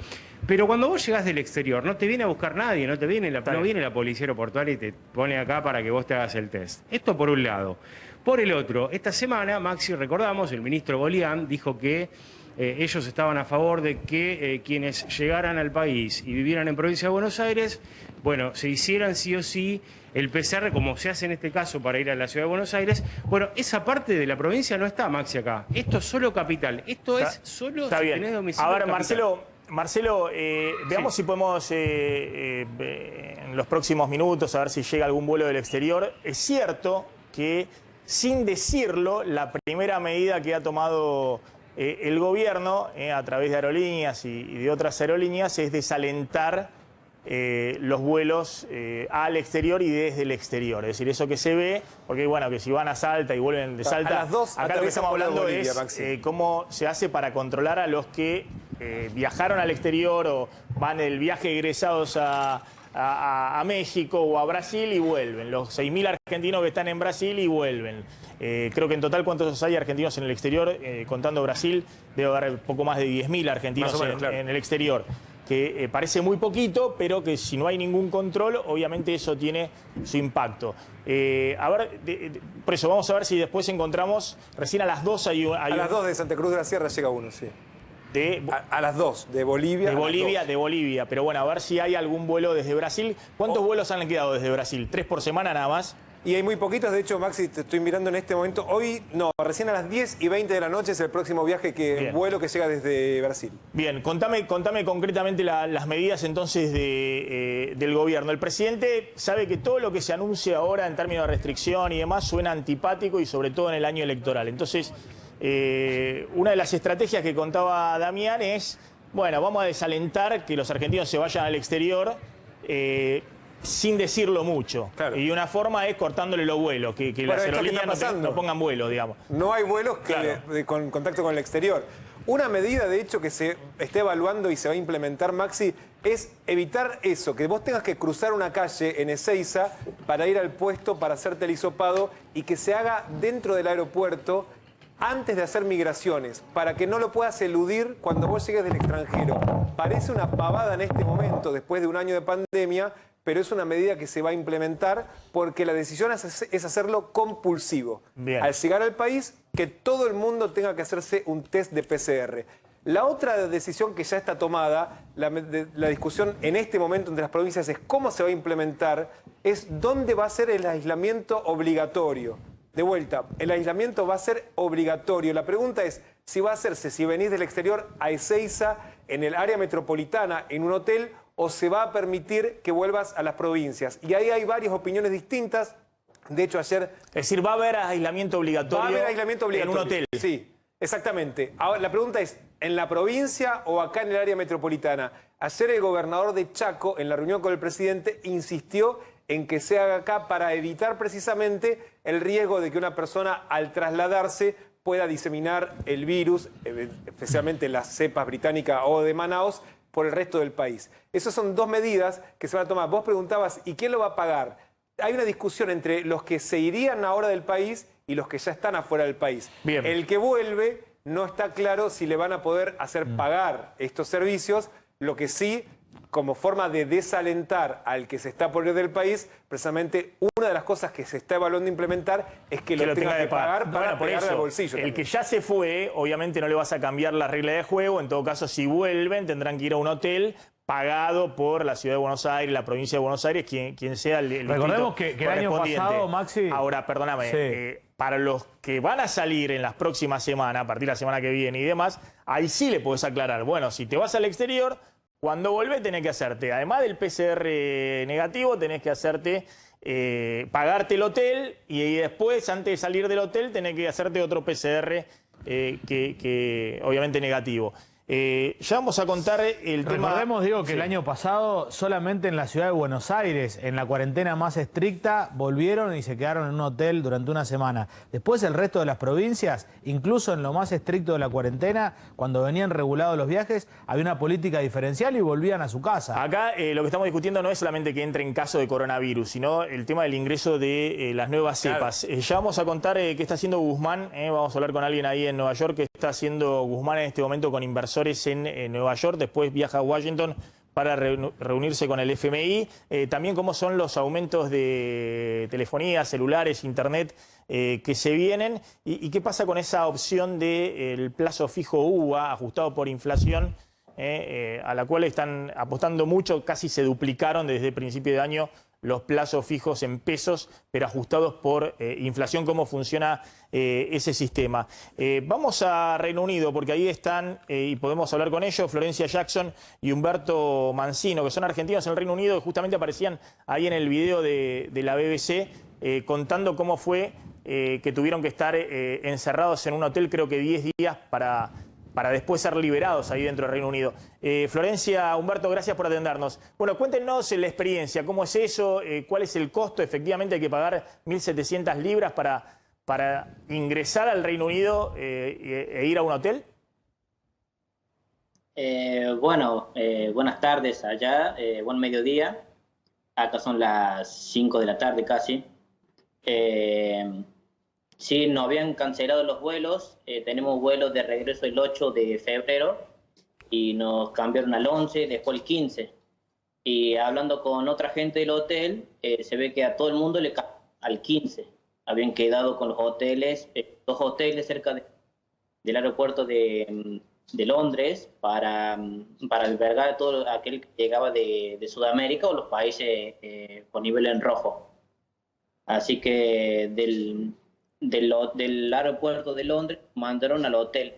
Pero cuando vos llegás del exterior, no te viene a buscar nadie, no viene la policía aeroportuaria y te pone acá para que vos te hagas el test. Esto por un lado. Por el otro, esta semana, Maxi, recordamos, el ministro Golián dijo que ellos estaban a favor de que quienes llegaran al país y vivieran en provincia de Buenos Aires, bueno, se hicieran sí o sí el PCR, como se hace en este caso para ir a la ciudad de Buenos Aires. Bueno, esa parte de la provincia no está, Maxi, acá. Esto es solo capital. Esto es solo si tenés domicilio. A ver, capital. Marcelo, veamos si podemos en los próximos minutos a ver si llega algún vuelo del exterior. Es cierto que, sin decirlo, la primera medida que ha tomado el gobierno, a través de aerolíneas y de otras aerolíneas, es desalentar los vuelos al exterior y desde el exterior. Es decir, eso que se ve, porque bueno, que si van a Salta y vuelven de Salta, a las 2 acá lo que estamos hablando Bolivia, es cómo se hace para controlar a los que viajaron al exterior o van el viaje egresados a México o a Brasil y vuelven. Los 6.000 argentinos que están en Brasil y vuelven. Creo que en total, ¿cuántos hay argentinos en el exterior? Contando Brasil, debe haber poco más de 10.000 argentinos en el exterior. que parece muy poquito, pero que si no hay ningún control, obviamente eso tiene su impacto. A ver, por eso vamos a ver si después encontramos, recién a las 2 hay a las 2 de Santa Cruz de la Sierra llega uno, sí. A las 2, de Bolivia. De Bolivia, pero bueno, a ver si hay algún vuelo desde Brasil. ¿Cuántos vuelos han quedado desde Brasil? ¿3 por semana nada más? Y hay muy poquitos, de hecho, Maxi, te estoy mirando en este momento. Hoy, no, recién a las 10:20 de la noche es el próximo viaje, vuelo que llega desde Brasil. Bien, contame concretamente las medidas entonces del gobierno. El presidente sabe que todo lo que se anuncia ahora en términos de restricción y demás suena antipático y sobre todo en el año electoral. Entonces, una de las estrategias que contaba Damián es, bueno, vamos a desalentar que los argentinos se vayan al exterior, sin decirlo mucho. Claro. Y una forma es cortándole los vuelos, que las aerolíneas no pongan vuelos, digamos. No hay vuelos con contacto con el exterior. Una medida, de hecho, que se está evaluando y se va a implementar, Maxi, es evitar eso, que vos tengas que cruzar una calle en Ezeiza para ir al puesto para hacerte el hisopado y que se haga dentro del aeropuerto antes de hacer migraciones, para que no lo puedas eludir cuando vos llegues del extranjero. Parece una pavada en este momento, después de un año de pandemia, pero es una medida que se va a implementar porque la decisión es hacerlo compulsivo. Bien. Al llegar al país, que todo el mundo tenga que hacerse un test de PCR. La otra decisión que ya está tomada, la discusión en este momento entre las provincias es cómo se va a implementar, es dónde va a ser el aislamiento obligatorio. De vuelta, el aislamiento va a ser obligatorio. La pregunta es si va a hacerse, si venís del exterior a Ezeiza, en el área metropolitana, en un hotel, o se va a permitir que vuelvas a las provincias. Y ahí hay varias opiniones distintas. De hecho, ayer... Es decir, ¿va a haber aislamiento obligatorio, va a haber aislamiento obligatorio en un hotel? Sí, exactamente. Ahora, la pregunta es, ¿en la provincia o acá en el área metropolitana? Ayer el gobernador de Chaco, en la reunión con el presidente, insistió en que se haga acá para evitar precisamente el riesgo de que una persona, al trasladarse, pueda diseminar el virus, especialmente las cepas británicas o de Manaus, por el resto del país. Esas son dos medidas que se van a tomar. Vos preguntabas, ¿y quién lo va a pagar? Hay una discusión entre los que se irían ahora del país y los que ya están afuera del país. Bien. El que vuelve no está claro si le van a poder hacer pagar estos servicios, lo que sí, como forma de desalentar al que se está por ir del país, precisamente una de las cosas que se está evaluando implementar es que lo tenga que pagar para pegarle al bolsillo. El que ya se fue, obviamente no le vas a cambiar la regla de juego. En todo caso, si vuelven, tendrán que ir a un hotel pagado por la Ciudad de Buenos Aires, la provincia de Buenos Aires, quien sea el Recordemos que el año pasado, Maxi... Ahora, perdóname, para los que van a salir en las próximas semanas, a partir de la semana que viene y demás, ahí sí le podés aclarar. Bueno, si te vas al exterior... Cuando volvés tenés que hacerte, además del PCR negativo, tenés que hacerte, pagarte el hotel y después, antes de salir del hotel, tenés que hacerte otro PCR que obviamente negativo. Ya vamos a contar el tema... Recordemos, Diego, que el año pasado solamente en la ciudad de Buenos Aires, en la cuarentena más estricta, volvieron y se quedaron en un hotel durante una semana. Después el resto de las provincias, incluso en lo más estricto de la cuarentena, cuando venían regulados los viajes, había una política diferencial y volvían a su casa. Acá lo que estamos discutiendo no es solamente que entre en caso de coronavirus, sino el tema del ingreso de las nuevas cepas. Claro. Ya vamos a contar qué está haciendo Guzmán. Vamos a hablar con alguien ahí en Nueva York, que está haciendo Guzmán en este momento con inversores en Nueva York, después viaja a Washington para reunirse con el FMI. También cómo son los aumentos de telefonía, celulares, internet que se vienen y qué pasa con esa opción del plazo fijo UVA ajustado por inflación, a la cual están apostando mucho, casi se duplicaron desde el principio de año los plazos fijos en pesos, pero ajustados por inflación. ¿Cómo funciona ese sistema? Vamos a Reino Unido, porque ahí están, y podemos hablar con ellos, Florencia Jackson y Humberto Mancino, que son argentinos en el Reino Unido, y justamente aparecían ahí en el video de la BBC, contando cómo fue que tuvieron que estar encerrados en un hotel, creo que 10 días, para después ser liberados ahí dentro del Reino Unido. Florencia, Humberto, gracias por atendernos. Bueno, cuéntenos la experiencia, cómo es eso, cuál es el costo. Efectivamente hay que pagar 1.700 libras para ingresar al Reino Unido e ir a un hotel. Buenas tardes allá, buen mediodía. Acá son las 5 de la tarde casi. Sí, nos habían cancelado los vuelos. Tenemos vuelos de regreso el 8 de febrero. y nos cambiaron al 11, después el 15. Y hablando con otra gente del hotel, se ve que a todo el mundo le cambiaron al 15. Habían quedado con los hoteles, 2 hoteles cerca del aeropuerto de Londres para albergar a todo aquel que llegaba de Sudamérica o los países con nivel en rojo. Así que del aeropuerto de Londres mandaron al hotel.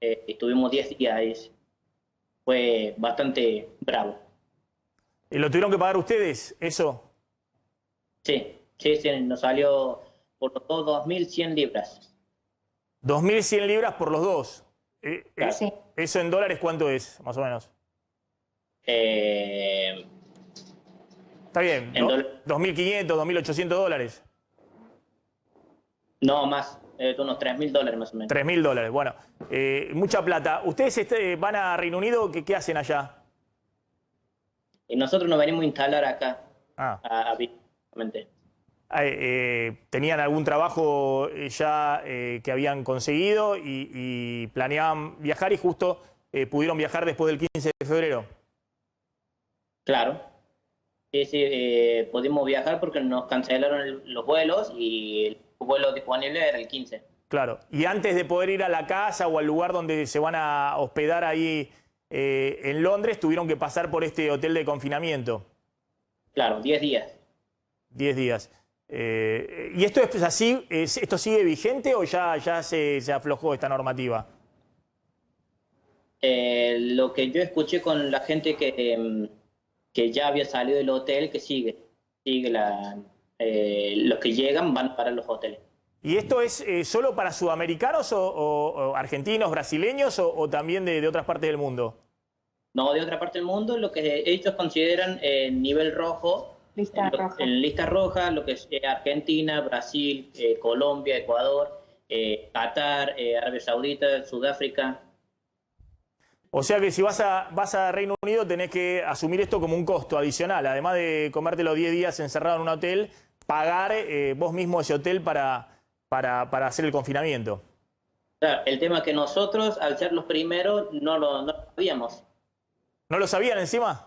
Estuvimos 10 días ahí. Fue bastante bravo. ¿Y lo tuvieron que pagar ustedes, eso? Sí, nos salió por los dos 2.100 libras. 2.100 libras por los dos. Claro. ¿Eso en dólares cuánto es, más o menos? Está bien, ¿no? 2.500, 2.800 dólares. No, más, unos $3.000 más o menos. $3.000, bueno. Mucha plata. ¿Ustedes van a Reino Unido? ¿Qué hacen allá? Y nosotros nos venimos a instalar acá. Básicamente. ¿Tenían algún trabajo ya que habían conseguido y planeaban viajar y justo pudieron viajar después del 15 de febrero? Claro. Sí, pudimos viajar porque nos cancelaron los vuelos y el vuelo disponible era el 15. Claro. Y antes de poder ir a la casa o al lugar donde se van a hospedar ahí en Londres, tuvieron que pasar por este hotel de confinamiento. Claro, 10 días. 10 días. ¿Y esto es así? ¿Esto sigue vigente o ya se aflojó esta normativa? Lo que yo escuché con la gente que ya había salido del hotel, que sigue los que llegan van para los hoteles. ¿Y esto es solo para sudamericanos o argentinos, brasileños o también de otras partes del mundo? No, de otra parte del mundo, lo que ellos consideran nivel rojo. En lista roja, lo que es Argentina, Brasil, Colombia, Ecuador, Qatar, Arabia Saudita, Sudáfrica. O sea que si vas a Reino Unido tenés que asumir esto como un costo adicional, además de comértelo 10 días encerrado en un hotel, pagar vos mismo ese hotel para hacer el confinamiento. Claro, el tema es que nosotros, al ser los primeros, no lo sabíamos. ¿No lo sabían encima?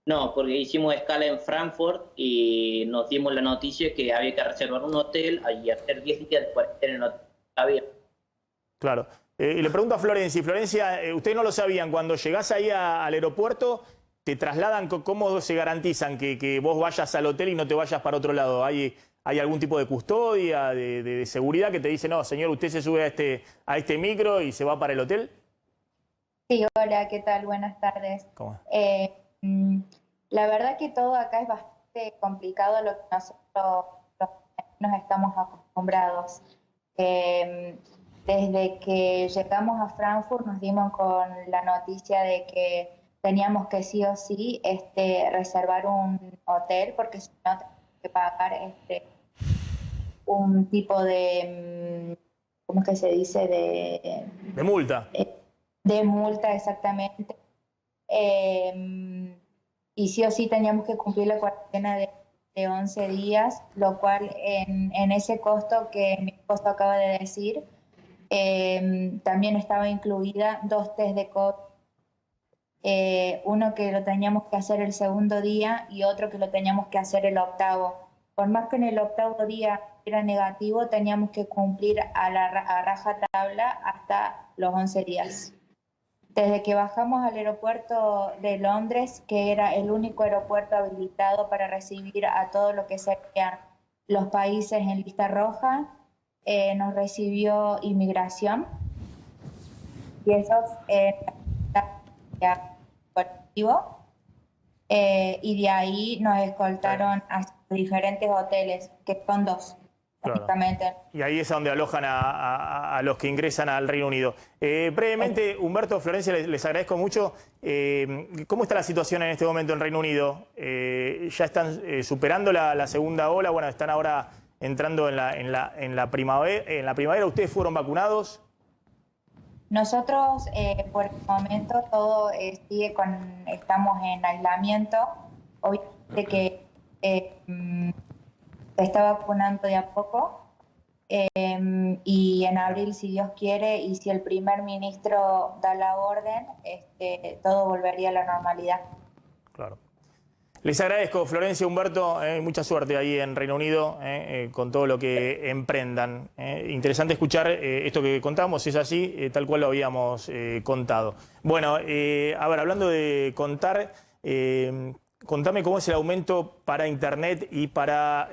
No, porque hicimos escala en Frankfurt y nos dimos la noticia que había que reservar un hotel y hacer 10 días de cuarentena en el hotel. Claro. Y le pregunto a Florencia. Florencia, ustedes no lo sabían. Cuando llegás ahí al aeropuerto, ¿te trasladan? ¿Cómo se garantizan que vos vayas al hotel y no te vayas para otro lado? ¿Hay algún tipo de custodia, de seguridad que te dice, no, señor, usted se sube a este micro y se va para el hotel? Sí, hola, ¿qué tal? Buenas tardes. ¿Cómo? La verdad que todo acá es bastante complicado a lo que nosotros nos estamos acostumbrados. Desde que llegamos a Frankfurt nos dimos con la noticia de que teníamos que sí o sí reservar un hotel porque si no teníamos que pagar un tipo de, ¿cómo es que se dice? De multa. De multa, exactamente. Y sí o sí teníamos que cumplir la cuarentena de 11 días, lo cual en ese costo que mi esposo acaba de decir, también estaba incluida 2 test de COVID. Uno que lo teníamos que hacer el segundo día y otro que lo teníamos que hacer el 8º. Por más que en el 8º día era negativo, teníamos que cumplir a rajatabla hasta los 11 días. Desde que bajamos al aeropuerto de Londres, que era el único aeropuerto habilitado para recibir a todo lo que serían los países en lista roja, nos recibió inmigración y eso colectivo y de ahí nos escoltaron a diferentes hoteles, que son 2. Claro. Y ahí es donde alojan a los que ingresan al Reino Unido. Brevemente, Humberto, Florencia, les agradezco mucho. ¿Cómo está la situación en este momento en Reino Unido? ¿Ya están superando la segunda ola? Bueno, están ahora entrando en la primavera. ¿Ustedes fueron vacunados? Nosotros, por el momento, todo sigue estamos en aislamiento. Obviamente que se está vacunando de a poco. y en abril, si Dios quiere, y si el primer ministro da la orden, todo volvería a la normalidad. Claro. Les agradezco, Florencia, Humberto, mucha suerte ahí en Reino Unido con todo lo que emprendan. Interesante escuchar esto que contamos, es así, tal cual lo habíamos contado. Bueno, a ver, hablando de contar, contame cómo es el aumento para Internet y para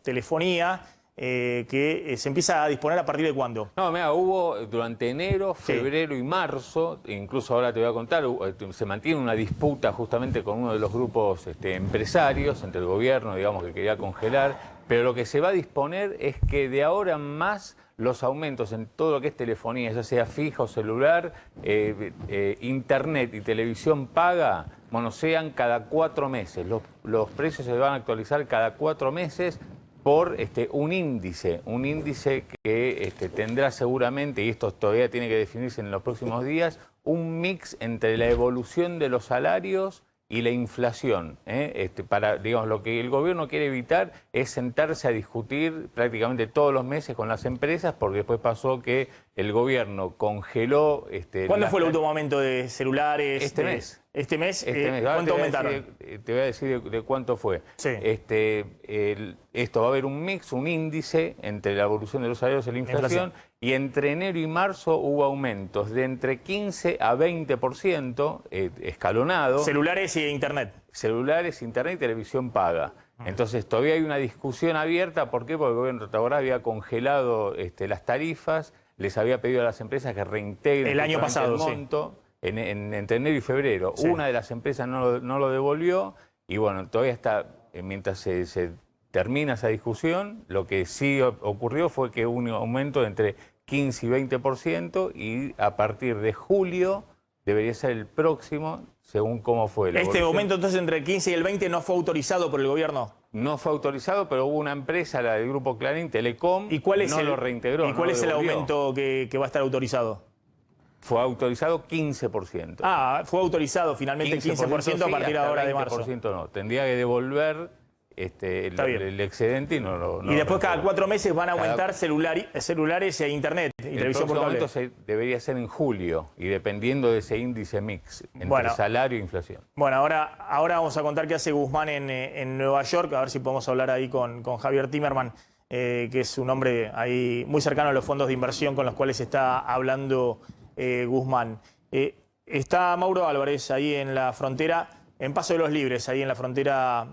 telefonía, que se empieza a disponer a partir de ¿cuándo? No, mira, hubo durante enero, febrero y marzo, incluso ahora te voy a contar, se mantiene una disputa justamente con uno de los grupos empresarios, entre el gobierno, digamos, que quería congelar, pero lo que se va a disponer es que de ahora en más los aumentos en todo lo que es telefonía, ya sea fija o celular, internet y televisión paga, bueno, sean cada 4 meses. Los precios se van a actualizar cada 4 meses, por un índice que tendrá seguramente, y esto todavía tiene que definirse en los próximos días, un mix entre la evolución de los salarios y la inflación. Digamos, lo que el gobierno quiere evitar es sentarse a discutir prácticamente todos los meses con las empresas, porque después pasó que el gobierno congeló... ¿Cuándo fue el último aumento de celulares? Este mes. ¿Este mes? ¿Cuánto aumentaron? Te voy a decir de cuánto fue. Sí. Esto va a haber un mix, un índice entre la evolución de los salarios y la inflación, y entre enero y marzo hubo aumentos de entre 15 a 20%, escalonados. ¿Celulares e internet? Celulares, internet y televisión paga. Entonces todavía hay una discusión abierta. ¿Por qué? Porque el gobierno ahora había congelado las tarifas, les había pedido a las empresas que reintegren el año pasado, el monto. Entre enero y febrero. Sí. Una de las empresas no lo devolvió y bueno, todavía está, mientras se termina esa discusión, lo que sí ocurrió fue que hubo un aumento de entre 15 y 20% y a partir de julio debería ser el próximo, según cómo fue la evolución. Aumento entonces entre el 15 y el 20 no fue autorizado por el gobierno. No fue autorizado, pero hubo una empresa, la del Grupo Clarín, Telecom, ¿y cuál es lo reintegró. ¿Y cuál es el aumento que va a estar autorizado? Fue autorizado 15%. Ah, fue autorizado finalmente 15% a partir de ahora de marzo. 20% no, tendría que devolver el excedente y no lo... Y después cada 4 meses van a aumentar celulares e internet y televisión por cable. El próximo debería ser en julio y dependiendo de ese índice mix entre salario e inflación. Bueno, ahora vamos a contar qué hace Guzmán en Nueva York, a ver si podemos hablar ahí con Javier Timerman, que es un hombre ahí muy cercano a los fondos de inversión con los cuales está hablando Guzmán. Está Mauro Álvarez ahí en la frontera, en Paso de los Libres, ahí en la frontera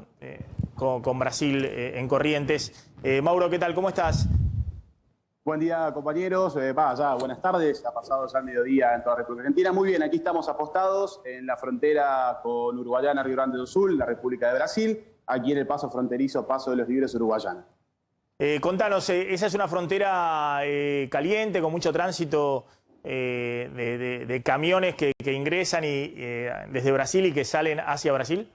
con Brasil, en Corrientes. Mauro, ¿qué tal? ¿Cómo estás? Buen día, compañeros. Buenas tardes. Ha pasado ya el mediodía en toda la República Argentina. Muy bien, aquí estamos apostados en la frontera con Uruguayana, Río Grande do Sul, la República de Brasil, aquí en el paso fronterizo Paso de los Libres, Uruguayana. Contanos, ¿esa es una frontera caliente, con mucho tránsito de camiones que ingresan desde Brasil y que salen hacia Brasil?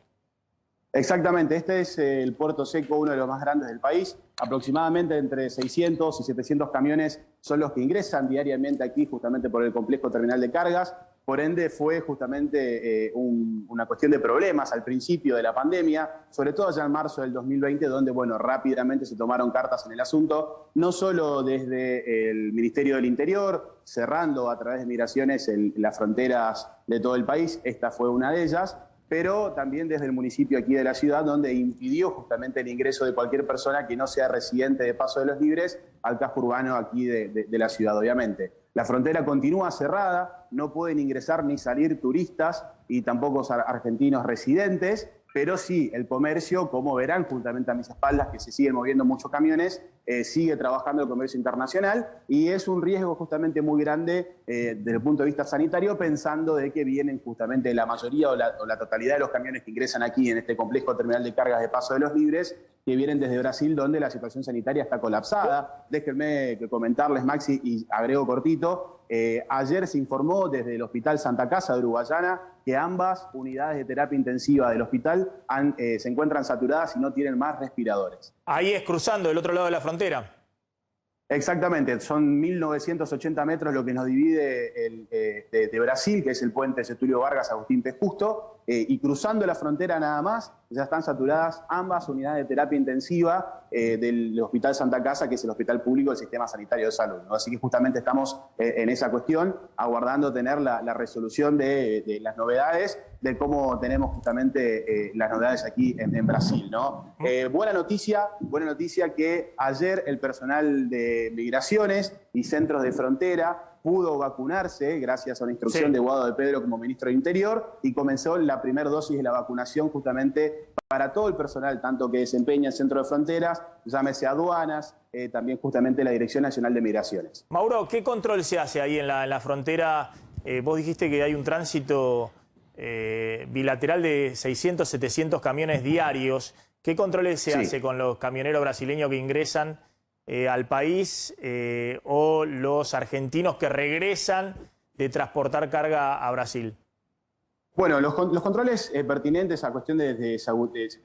Exactamente, este es el puerto seco, uno de los más grandes del país. Aproximadamente entre 600 y 700 camiones son los que ingresan diariamente aquí, justamente por el complejo terminal de cargas. Por ende, fue justamente una cuestión de problemas al principio de la pandemia, sobre todo allá en marzo del 2020, donde, bueno, rápidamente se tomaron cartas en el asunto, no solo desde el Ministerio del Interior, cerrando a través de migraciones las fronteras de todo el país, esta fue una de ellas, pero también desde el municipio aquí de la ciudad, donde impidió justamente el ingreso de cualquier persona que no sea residente de Paso de los Libres al casco urbano aquí de la ciudad, obviamente. La frontera continúa cerrada, no pueden ingresar ni salir turistas y tampoco argentinos residentes, pero sí el comercio, como verán juntamente a mis espaldas, que se siguen moviendo muchos camiones, sigue trabajando el comercio internacional y es un riesgo justamente muy grande desde el punto de vista sanitario, pensando de que vienen justamente la mayoría o la totalidad de los camiones que ingresan aquí en este complejo terminal de cargas de Paso de los Libres, que vienen desde Brasil, donde la situación sanitaria está colapsada. Déjenme comentarles, Maxi, y agrego cortito, ayer se informó desde el Hospital Santa Casa de Uruguayana que ambas unidades de terapia intensiva del hospital se encuentran saturadas y no tienen más respiradores. Ahí es cruzando del otro lado de la frontera. Exactamente, son 1980 metros lo que nos divide de Brasil, que es el puente Getúlio Vargas, Agustín P. Justo, y cruzando la frontera nada más, ya están saturadas ambas unidades de terapia intensiva del Hospital Santa Casa, que es el hospital público del Sistema Sanitario de Salud, ¿no? Así que justamente estamos en esa cuestión, aguardando tener la resolución de las novedades, de cómo tenemos justamente las novedades aquí en Brasil, ¿no? Buena noticia que ayer el personal de migraciones y centros de frontera pudo vacunarse gracias a una instrucción de Guado de Pedro como ministro de Interior, y comenzó la primera dosis de la vacunación justamente para todo el personal, tanto que desempeña en centro de fronteras, llámese aduanas, también justamente la Dirección Nacional de Migraciones. Mauro, ¿qué control se hace ahí en la frontera? Vos dijiste que hay un tránsito bilateral de 600, 700 camiones diarios. ¿Qué controles se hace con los camioneros brasileños que ingresan al país o los argentinos que regresan de transportar carga a Brasil? Bueno, los controles pertinentes a cuestión de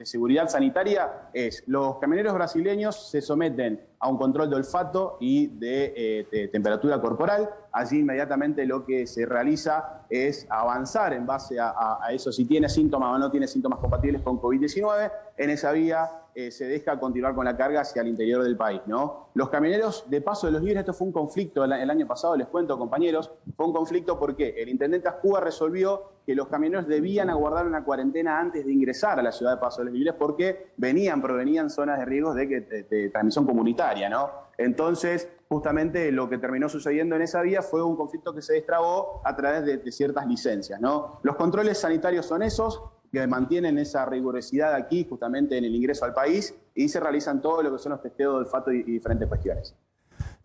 seguridad sanitaria es: los camioneros brasileños se someten a un control de olfato y de temperatura corporal. Allí inmediatamente lo que se realiza es avanzar en base a eso, si tiene síntomas o no tiene síntomas compatibles con COVID-19. En esa vía se deja continuar con la carga hacia el interior del país, ¿no? Los camioneros de Paso de los Libres, esto fue un conflicto el año pasado, les cuento, compañeros, fue un conflicto porque el intendente Ascúa resolvió que los camioneros debían aguardar una cuarentena antes de ingresar a la ciudad de Paso de los Libres porque provenían zonas de riesgos de transmisión comunitaria, ¿no? Entonces, justamente lo que terminó sucediendo en esa vía fue un conflicto que se destrabó a través de ciertas licencias, ¿no? Los controles sanitarios son esos, que mantienen esa rigurosidad aquí justamente en el ingreso al país, y se realizan todo lo que son los testeos de olfato y diferentes cuestiones.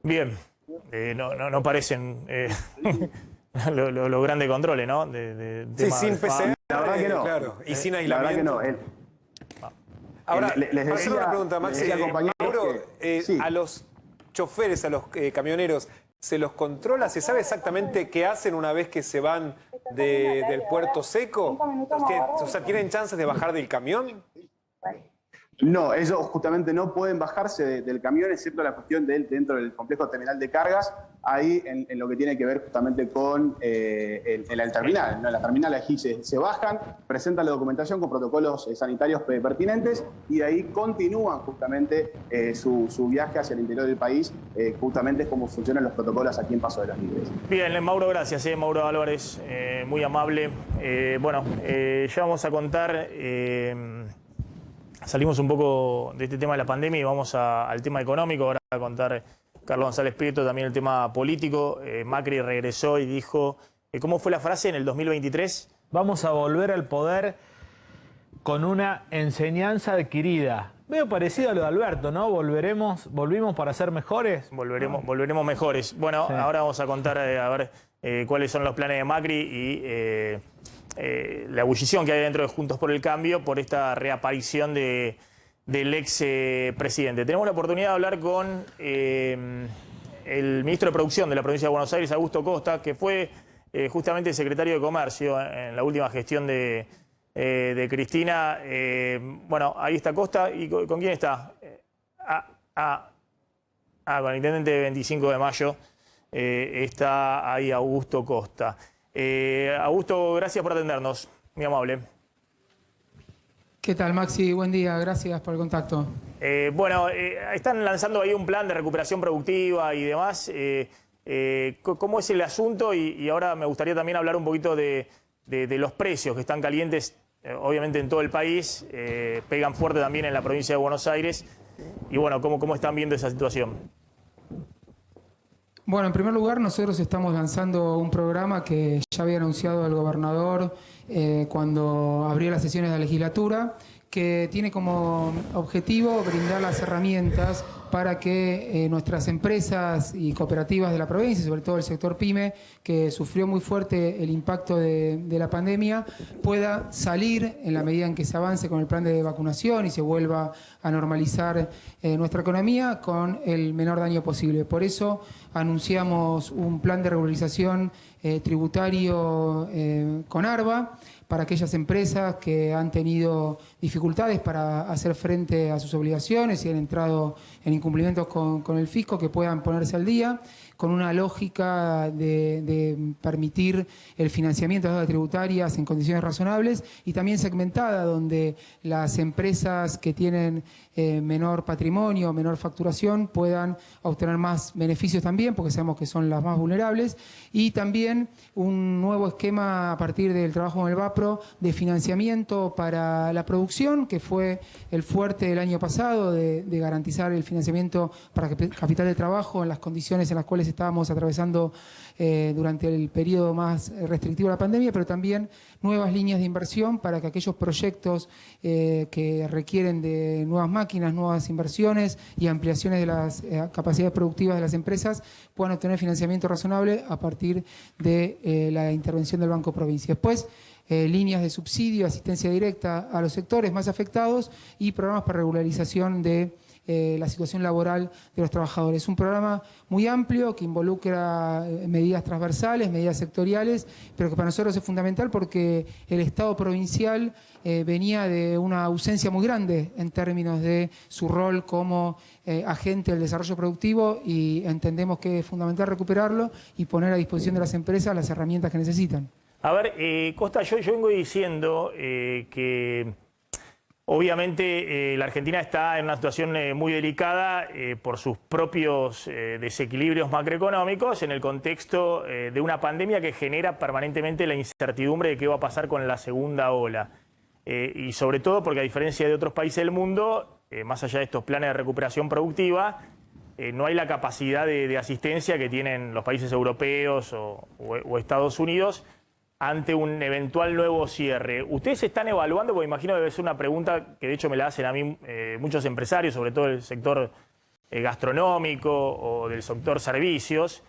Bien, no parecen los grandes controles, ¿no? Sí, sin PCR, la verdad que no. Claro, y sin aislamiento. La verdad que no. Ahora, les decía, hacer una pregunta, Maxi. Mauro, sí. a los choferes, a los camioneros, ¿se los controla? ¿Se sabe exactamente qué hacen una vez que se van del puerto seco? O sea, ¿tienen chances de bajar del camión? No, ellos justamente no pueden bajarse del camión, excepto la cuestión dentro del complejo terminal de cargas, ahí en lo que tiene que ver justamente con el terminal, ¿no? En la terminal aquí se bajan, presentan la documentación con protocolos sanitarios pertinentes, y de ahí continúan justamente su viaje hacia el interior del país. Justamente es como funcionan los protocolos aquí en Paso de los Libres. Bien, Mauro, gracias, Mauro Álvarez, muy amable. Ya vamos a contar... Salimos un poco de este tema de la pandemia y vamos al tema económico. Ahora va a contar Carlos González Prieto también el tema político. Macri regresó y dijo, ¿cómo fue la frase en el 2023? Vamos a volver al poder con una enseñanza adquirida. Medio parecido a lo de Alberto, ¿no? ¿Volvimos para ser mejores? Volveremos mejores. Bueno, sí. Ahora vamos a contar a ver cuáles son los planes de Macri y la ebullición que hay dentro de Juntos por el Cambio por esta reaparición del ex presidente. Tenemos la oportunidad de hablar con el ministro de Producción de la provincia de Buenos Aires, Augusto Costa, que fue justamente secretario de Comercio en la última gestión de Cristina. Bueno, ahí está Costa. ¿Y con quién está? Con el intendente de 25 de Mayo está ahí Augusto Costa. Augusto, gracias por atendernos, muy amable. ¿Qué tal, Maxi? Buen día, gracias por el contacto. Están lanzando ahí un plan de recuperación productiva y demás. ¿Cómo es el asunto? Y ahora me gustaría también hablar un poquito de los precios que están calientes, obviamente en todo el país, pegan fuerte también en la provincia de Buenos Aires. Y bueno, ¿cómo están viendo esa situación? Bueno, en primer lugar, nosotros estamos lanzando un programa que ya había anunciado el gobernador cuando abrió las sesiones de la legislatura, que tiene como objetivo brindar las herramientas para que nuestras empresas y cooperativas de la provincia, sobre todo el sector PYME, que sufrió muy fuerte el impacto de la pandemia, pueda salir en la medida en que se avance con el plan de vacunación y se vuelva a normalizar nuestra economía con el menor daño posible. Por eso anunciamos un plan de regularización tributario con ARBA, para aquellas empresas que han tenido dificultades para hacer frente a sus obligaciones y han entrado en incumplimientos con el fisco, que puedan ponerse al día, con una lógica de permitir el financiamiento de deudas tributarias en condiciones razonables y también segmentada, donde las empresas que tienen menor patrimonio, menor facturación, puedan obtener más beneficios también, porque sabemos que son las más vulnerables, y también un nuevo esquema a partir del trabajo con el VAPRO de financiamiento para la producción, que fue el fuerte del año pasado, de garantizar el financiamiento para capital de trabajo en las condiciones en las cuales estábamos atravesando durante el periodo más restrictivo de la pandemia, pero también nuevas líneas de inversión para que aquellos proyectos que requieren de nuevas máquinas, nuevas inversiones y ampliaciones de las capacidades productivas de las empresas puedan obtener financiamiento razonable a partir de la intervención del Banco Provincia. Después, líneas de subsidio, asistencia directa a los sectores más afectados y programas para regularización de la situación laboral de los trabajadores. Es un programa muy amplio que involucra medidas transversales, medidas sectoriales, pero que para nosotros es fundamental porque el Estado provincial venía de una ausencia muy grande en términos de su rol como agente del desarrollo productivo y entendemos que es fundamental recuperarlo y poner a disposición de las empresas las herramientas que necesitan. A ver, Costa, yo vengo diciendo que obviamente la Argentina está en una situación muy delicada por sus propios desequilibrios macroeconómicos en el contexto de una pandemia que genera permanentemente la incertidumbre de qué va a pasar con la segunda ola. Y sobre todo porque a diferencia de otros países del mundo, más allá de estos planes de recuperación productiva, no hay la capacidad de asistencia que tienen los países europeos o Estados Unidos ante un eventual nuevo cierre. ¿Ustedes están evaluando? Porque imagino que debe ser una pregunta que de hecho me la hacen a mí muchos empresarios, sobre todo del sector gastronómico o del sector servicios.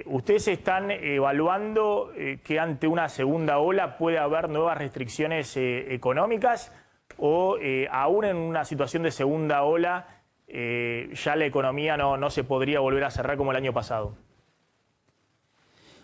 ¿Ustedes están evaluando que ante una segunda ola puede haber nuevas restricciones económicas o aún en una situación de segunda ola ya la economía no se podría volver a cerrar como el año pasado?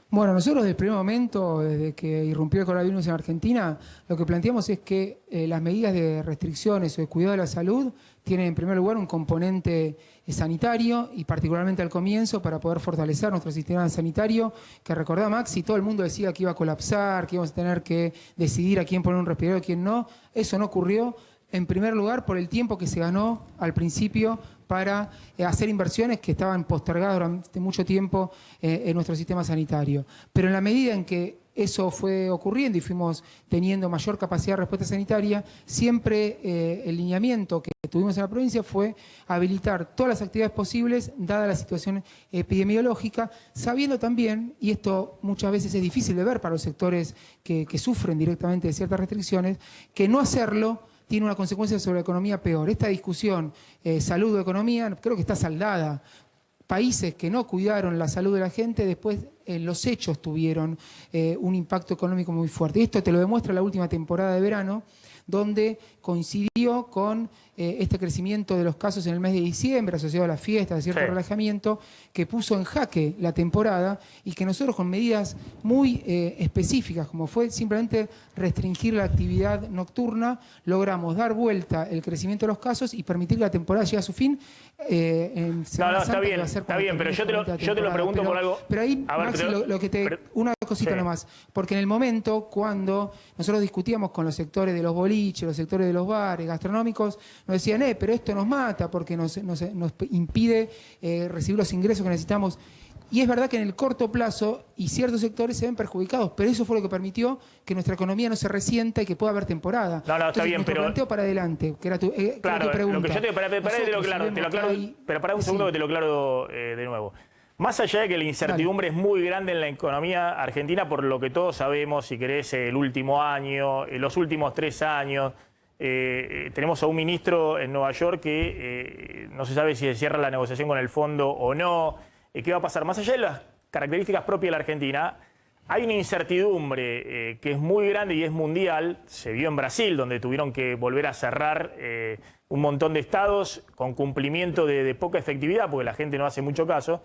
Bueno, nosotros desde el primer momento, desde que irrumpió el coronavirus en Argentina, lo que planteamos es que las medidas de restricciones o de cuidado de la salud tienen en primer lugar un componente sanitario y particularmente al comienzo para poder fortalecer nuestro sistema sanitario, que recordá Maxi, todo el mundo decía que iba a colapsar, que íbamos a tener que decidir a quién poner un respirador y a quién no. Eso no ocurrió, en primer lugar por el tiempo que se ganó al principio para hacer inversiones que estaban postergadas durante mucho tiempo en nuestro sistema sanitario. Pero en la medida en que eso fue ocurriendo y fuimos teniendo mayor capacidad de respuesta sanitaria, siempre el lineamiento que tuvimos en la provincia fue habilitar todas las actividades posibles, dada la situación epidemiológica, sabiendo también, y esto muchas veces es difícil de ver para los sectores que sufren directamente de ciertas restricciones, que no hacerlo tiene una consecuencia sobre la economía peor. Esta discusión, salud o economía, creo que está saldada. Países que no cuidaron la salud de la gente, después en los hechos tuvieron un impacto económico muy fuerte. Y esto te lo demuestra la última temporada de verano, donde coincidió con este crecimiento de los casos en el mes de diciembre, asociado a las fiestas, de cierto relajamiento, que puso en jaque la temporada y que nosotros con medidas muy específicas, como fue simplemente restringir la actividad nocturna, logramos dar vuelta el crecimiento de los casos y permitir que la temporada llegue a su fin. En Semana Santa, está bien, pero yo te lo pregunto por algo. Pero ahí, Maxi, una cosita nomás, porque en el momento cuando nosotros discutíamos con los sectores de los boliches, los sectores de los bares, gastronómicos, nos decían, pero esto nos mata porque nos impide recibir los ingresos que necesitamos. Y es verdad que en el corto plazo y ciertos sectores se ven perjudicados, pero eso fue lo que permitió que nuestra economía no se resienta y que pueda haber temporada. Está bien, pero planteo para adelante, que era tu pregunta. Lo que yo te lo aclaro, pero pará un segundo que te lo aclaro de nuevo. Más allá de que la incertidumbre es muy grande en la economía argentina, por lo que todos sabemos, si querés, el último año, los últimos 3 años, tenemos a un ministro en Nueva York que no se sabe si se cierra la negociación con el fondo o no. ¿Qué va a pasar? Más allá de las características propias de la Argentina, hay una incertidumbre que es muy grande y es mundial. Se vio en Brasil, donde tuvieron que volver a cerrar un montón de estados con cumplimiento de poca efectividad, porque la gente no hace mucho caso.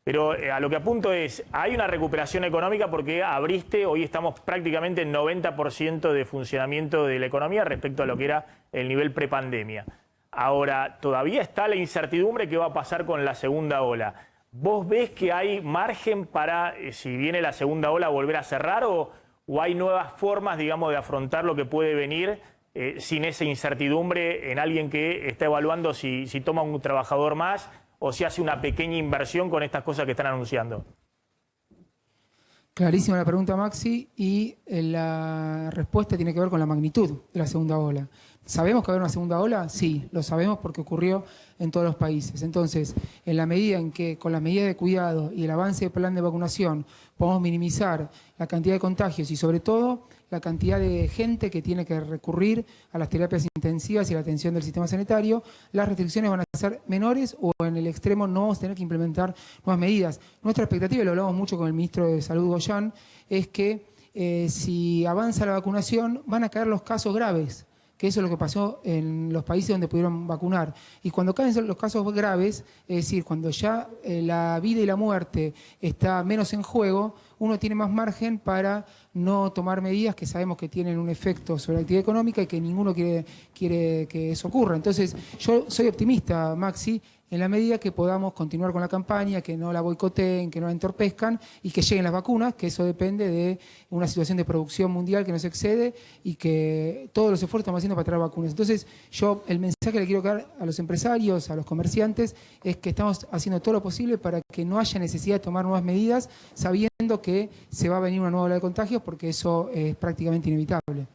Pero a lo que apunto es, hay una recuperación económica porque abriste, hoy estamos prácticamente en 90% de funcionamiento de la economía respecto a lo que era el nivel prepandemia. Ahora, todavía está la incertidumbre qué va a pasar con la segunda ola. ¿Vos ves que hay margen para, si viene la segunda ola, volver a cerrar o hay nuevas formas, digamos, de afrontar lo que puede venir sin esa incertidumbre en alguien que está evaluando si toma un trabajador más o si hace una pequeña inversión con estas cosas que están anunciando? Clarísima la pregunta, Maxi, y la respuesta tiene que ver con la magnitud de la segunda ola. ¿Sabemos que va a haber una segunda ola? Sí, lo sabemos porque ocurrió en todos los países. Entonces, en la medida en que con las medidas de cuidado y el avance del plan de vacunación podamos minimizar la cantidad de contagios y sobre todo la cantidad de gente que tiene que recurrir a las terapias intensivas y la atención del sistema sanitario, las restricciones van a ser menores o en el extremo no vamos a tener que implementar nuevas medidas. Nuestra expectativa, y lo hablamos mucho con el ministro de Salud, Goyan, es que si avanza la vacunación van a caer los casos graves, que eso es lo que pasó en los países donde pudieron vacunar. Y cuando caen los casos graves, es decir, cuando ya la vida y la muerte está menos en juego, uno tiene más margen para no tomar medidas que sabemos que tienen un efecto sobre la actividad económica y que ninguno quiere que eso ocurra. Entonces, yo soy optimista, Maxi, en la medida que podamos continuar con la campaña, que no la boicoteen, que no la entorpezcan y que lleguen las vacunas, que eso depende de una situación de producción mundial que no se excede y que todos los esfuerzos estamos haciendo para traer vacunas. Entonces, yo el mensaje que le quiero dar a los empresarios, a los comerciantes, es que estamos haciendo todo lo posible para que no haya necesidad de tomar nuevas medidas, sabiendo que se va a venir una nueva ola de contagios, porque eso es prácticamente inevitable.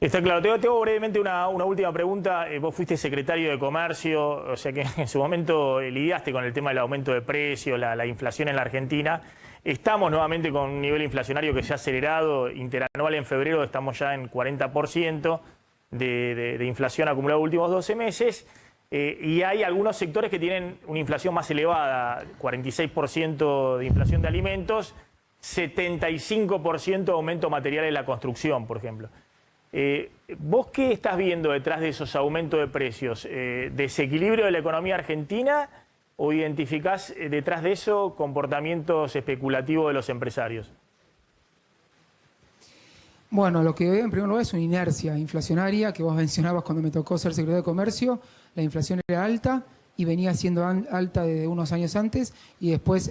Está claro. Te hago brevemente una última pregunta. Vos fuiste secretario de Comercio, o sea que en su momento lidiaste con el tema del aumento de precios, la inflación en la Argentina. Estamos nuevamente con un nivel inflacionario que se ha acelerado. Interanual en febrero estamos ya en 40% de inflación acumulada en los últimos 12 meses. Y hay algunos sectores que tienen una inflación más elevada, 46% de inflación de alimentos, 75% de aumento material en la construcción, por ejemplo. ¿Vos qué estás viendo detrás de esos aumentos de precios? ¿Desequilibrio de la economía argentina o identificás detrás de eso comportamientos especulativos de los empresarios? Bueno, lo que veo en primer lugar es una inercia inflacionaria que vos mencionabas cuando me tocó ser secretario de Comercio. La inflación era alta y venía siendo alta desde unos años antes y después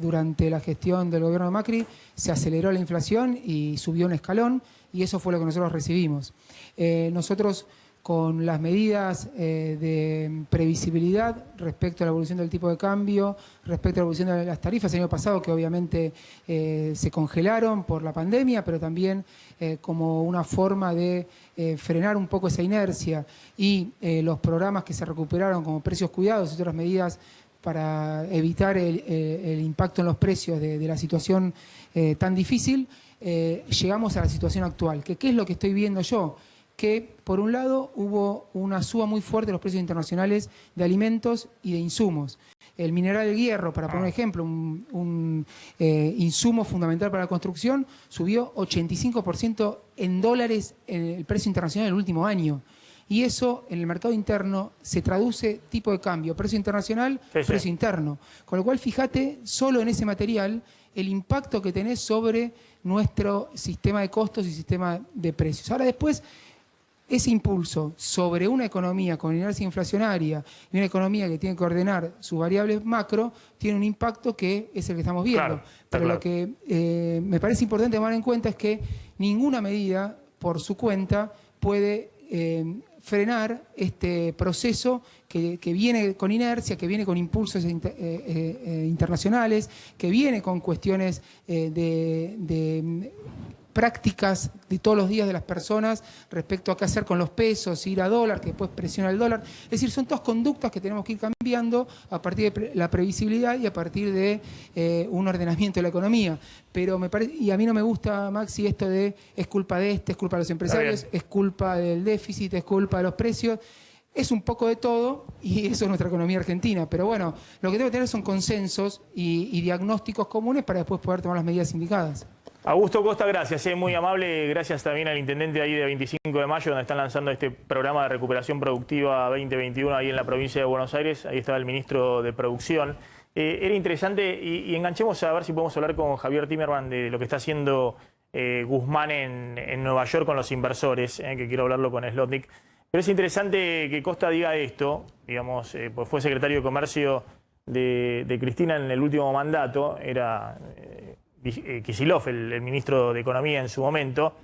durante la gestión del gobierno de Macri se aceleró la inflación y subió un escalón y eso fue lo que nosotros recibimos. Nosotros con las medidas de previsibilidad respecto a la evolución del tipo de cambio, respecto a la evolución de las tarifas el año pasado, que obviamente se congelaron por la pandemia, pero también como una forma de frenar un poco esa inercia y los programas que se recuperaron como precios cuidados y otras medidas para evitar el impacto en los precios de la situación tan difícil, llegamos a la situación actual. ¿Qué es lo que estoy viendo yo? Que por un lado hubo una suba muy fuerte de los precios internacionales de alimentos y de insumos. El mineral del hierro, para poner un ejemplo, un insumo fundamental para la construcción, subió 85% en dólares el precio internacional en el último año. Y eso en el mercado interno se traduce tipo de cambio, precio internacional, precio interno. Con lo cual, fíjate, solo en ese material, el impacto que tenés sobre nuestro sistema de costos y sistema de precios. Ahora después, ese impulso sobre una economía con inercia inflacionaria y una economía que tiene que ordenar sus variables macro, tiene un impacto que es el que estamos viendo. Claro, pero claro. Lo que me parece importante tomar en cuenta es que ninguna medida por su cuenta puede frenar este proceso que viene con inercia, que viene con impulsos internacionales, que viene con cuestiones de prácticas de todos los días de las personas respecto a qué hacer con los pesos, ir a dólar, que después presiona el dólar. Es decir, son todas conductas que tenemos que ir cambiando a partir de la previsibilidad y a partir de un ordenamiento de la economía. Pero me parece, y a mí no me gusta, Maxi, esto de es culpa de es culpa de los empresarios, es culpa del déficit, es culpa de los precios. Es un poco de todo y eso es nuestra economía argentina. Pero bueno, lo que debe tener son consensos y diagnósticos comunes para después poder tomar las medidas indicadas. Augusto Costa, gracias, muy amable. Gracias también al intendente ahí de 25 de mayo, donde están lanzando este programa de recuperación productiva 2021 ahí en la provincia de Buenos Aires. Ahí estaba el ministro de Producción. era interesante y enganchemos a ver si podemos hablar con Javier Timerman de lo que está haciendo Guzmán en Nueva York con los inversores, que quiero hablarlo con Slotnick. Pero es interesante que Costa diga esto, digamos, pues fue secretario de Comercio de Cristina en el último mandato, era Kicillof, el ministro de Economía en su momento.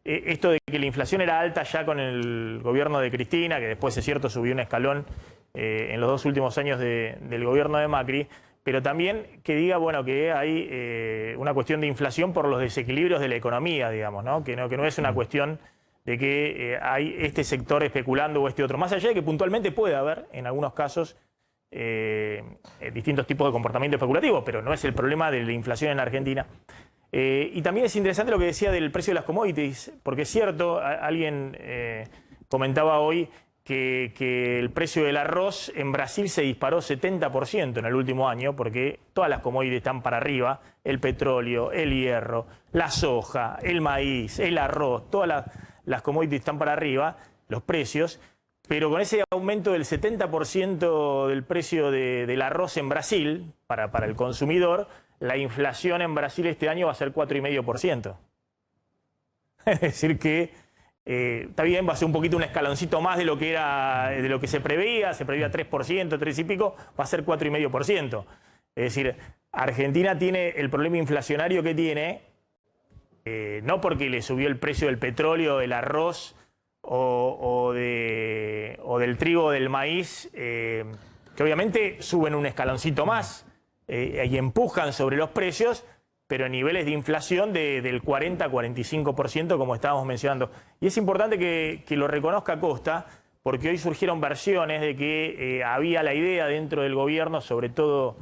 Esto de que la inflación era alta ya con el gobierno de Cristina, que después, es cierto, subió un escalón en los 2 últimos años del gobierno de Macri, pero también que diga, bueno, que hay una cuestión de inflación por los desequilibrios de la economía, digamos, ¿no? Que no es una cuestión de que hay este sector especulando o este otro. Más allá de que puntualmente puede haber, en algunos casos, distintos tipos de comportamiento especulativo, pero no es el problema de la inflación en Argentina. Y también es interesante lo que decía del precio de las commodities, porque es cierto, alguien comentaba hoy que el precio del arroz en Brasil se disparó 70% en el último año, porque todas las commodities están para arriba, el petróleo, el hierro, la soja, el maíz, el arroz, todas las commodities están para arriba, los precios, pero con ese aumento del 70% del precio del arroz en Brasil, para el consumidor, la inflación en Brasil este año va a ser 4,5%. Es decir que está bien, va a ser un poquito un escaloncito más de lo que se preveía 3%, 3 y pico, va a ser 4,5%. Es decir, Argentina tiene el problema inflacionario que tiene, no porque le subió el precio del petróleo, del arroz o del trigo o del maíz, que obviamente suben un escaloncito más y empujan sobre los precios, pero a niveles de inflación del 40-45%, como estábamos mencionando. Y es importante que lo reconozca Costa, porque hoy surgieron versiones de que había la idea dentro del gobierno, sobre todo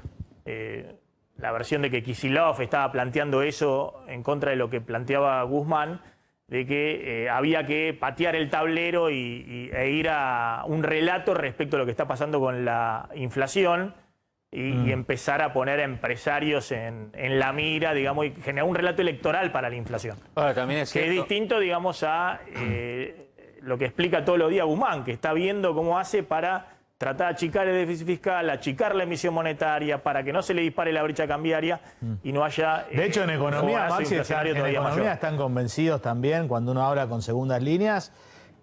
la versión de que Kicillof estaba planteando eso en contra de lo que planteaba Guzmán, de que había que patear el tablero e ir a un relato respecto a lo que está pasando con la inflación, y empezar a poner a empresarios en la mira, digamos, y generar un relato electoral para la inflación. Ahora, también es cierto, que es distinto, digamos, a lo que explica todos los días Guzmán, que está viendo cómo hace para tratar de achicar el déficit fiscal, achicar la emisión monetaria, para que no se le dispare la brecha cambiaria y no haya... De hecho, en economía, Maxi, están convencidos también, cuando uno habla con segundas líneas,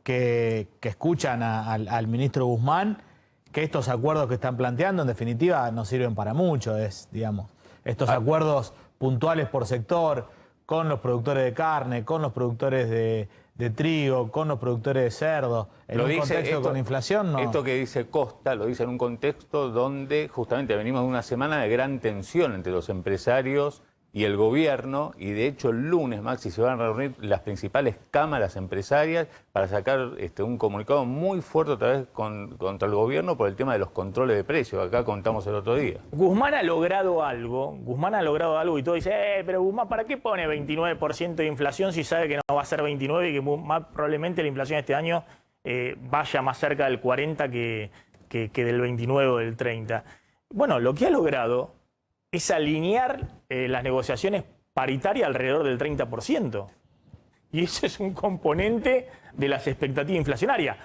que escuchan al ministro Guzmán, que estos acuerdos que están planteando, en definitiva, no sirven para mucho. Digamos, estos acuerdos puntuales por sector, con los productores de carne, con los productores de trigo, con los productores de cerdo, en un contexto con inflación, ¿no? Esto que dice Costa lo dice en un contexto donde justamente venimos de una semana de gran tensión entre los empresarios y el gobierno, y de hecho el lunes, Maxi, se van a reunir las principales cámaras empresarias para sacar un comunicado muy fuerte otra vez contra el gobierno por el tema de los controles de precios. Acá contamos el otro día. Guzmán ha logrado algo y todo dice, pero Guzmán, ¿para qué pone 29% de inflación si sabe que no va a ser 29 y que más probablemente la inflación este año vaya más cerca del 40 que del 29 o del 30? Bueno, lo que ha logrado es alinear las negociaciones paritarias alrededor del 30%. Y eso es un componente de las expectativas inflacionarias.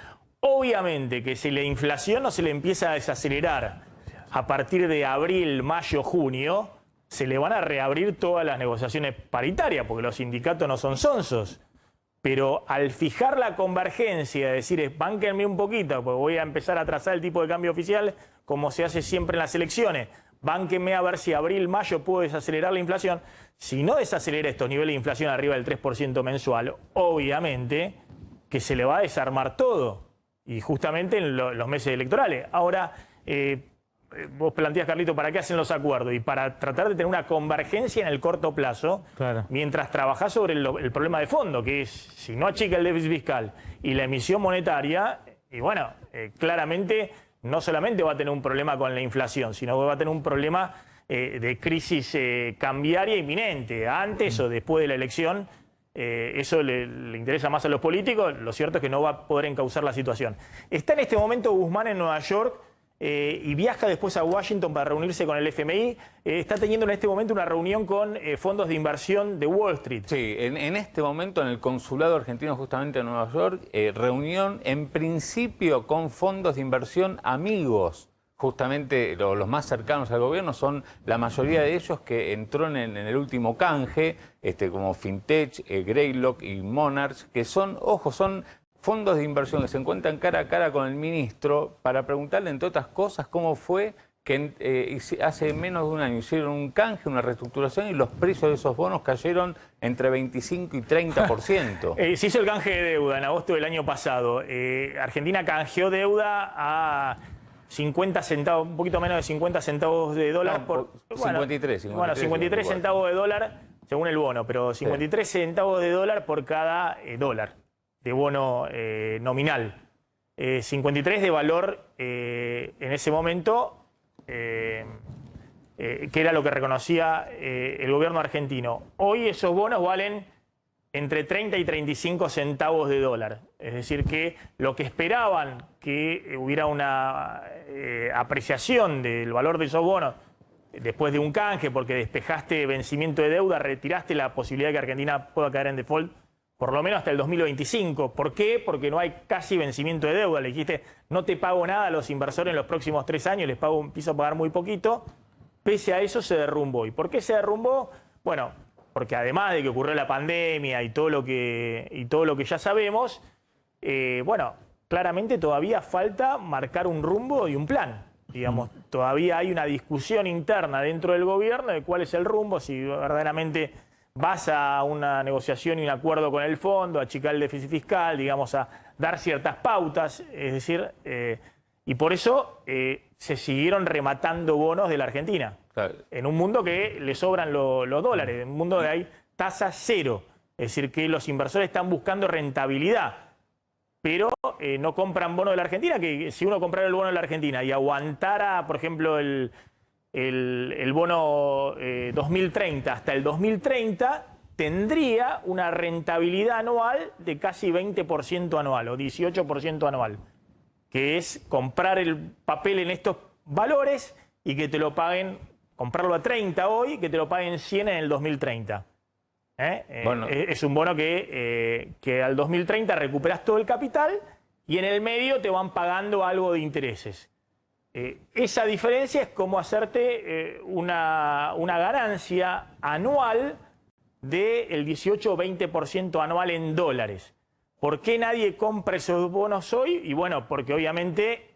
Obviamente que si la inflación no se le empieza a desacelerar a partir de abril, mayo, junio, se le van a reabrir todas las negociaciones paritarias, porque los sindicatos no son sonsos. Pero al fijar la convergencia, decir, bánquenme un poquito, porque voy a empezar a trazar el tipo de cambio oficial, como se hace siempre en las elecciones, bánquenme a ver si abril, mayo puedo desacelerar la inflación. Si no desacelera estos niveles de inflación arriba del 3% mensual, obviamente que se le va a desarmar todo. Y justamente en los meses electorales. Ahora, vos planteás, Carlito, ¿para qué hacen los acuerdos? Y para tratar de tener una convergencia en el corto plazo, claro, mientras trabajás sobre el problema de fondo, que es, si no achica el déficit fiscal y la emisión monetaria, y bueno, claramente no solamente va a tener un problema con la inflación, sino que va a tener un problema de crisis cambiaria inminente, antes o después de la elección. Eso le interesa más a los políticos. Lo cierto es que no va a poder encauzar la situación. Está en este momento Guzmán en Nueva York y viaja después a Washington para reunirse con el FMI. Está teniendo en este momento una reunión con fondos de inversión de Wall Street. Sí, en este momento en el consulado argentino justamente en Nueva York, reunión en principio con fondos de inversión amigos justamente los más cercanos al gobierno son la mayoría de ellos que entró en el último canje, como Fintech, Greylock y Monarch, que son, ojo, son fondos de inversión que se encuentran cara a cara con el ministro para preguntarle, entre otras cosas, cómo fue que hace menos de un año hicieron un canje, una reestructuración y los precios de esos bonos cayeron entre 25 y 30%. Se hizo el canje de deuda en agosto del año pasado. Argentina canjeó deuda a 50 centavos, un poquito menos de 50 centavos de dólar. No, 53 centavos de dólar según el bono, pero 53 centavos de dólar por cada dólar de bono nominal. 53 de valor en ese momento, que era lo que reconocía el gobierno argentino. Hoy esos bonos valen entre 30 y 35 centavos de dólar. Es decir, que lo que esperaban que hubiera una apreciación del valor de esos bonos después de un canje, porque despejaste vencimiento de deuda, retiraste la posibilidad de que Argentina pueda caer en default por lo menos hasta el 2025. ¿Por qué? Porque no hay casi vencimiento de deuda. Le dijiste, no te pago nada a los inversores en los próximos 3 años, les empiezo a pagar muy poquito. Pese a eso se derrumbó. ¿Y por qué se derrumbó? Bueno, porque además de que ocurrió la pandemia y todo lo que ya sabemos, bueno, claramente todavía falta marcar un rumbo y un plan. Digamos, todavía hay una discusión interna dentro del gobierno de cuál es el rumbo, si verdaderamente vas a una negociación y un acuerdo con el fondo, a achicar el déficit fiscal, digamos, a dar ciertas pautas, es decir, y por eso se siguieron rematando bonos de la Argentina. Claro. En un mundo que le sobran los dólares, en un mundo donde hay tasa cero, es decir, que los inversores están buscando rentabilidad, pero no compran bonos de la Argentina, que si uno comprara el bono de la Argentina y aguantara, por ejemplo, el bono 2030 hasta el 2030, tendría una rentabilidad anual de casi 20% anual o 18% anual, que es comprar el papel en estos valores y que te lo paguen, comprarlo a 30 hoy, que te lo paguen 100 en el 2030. Bueno. Es un bono que al 2030 recuperas todo el capital y en el medio te van pagando algo de intereses. Esa diferencia es como hacerte una ganancia anual del 18 o 20% anual en dólares. ¿Por qué nadie compra esos bonos hoy? Y bueno, porque obviamente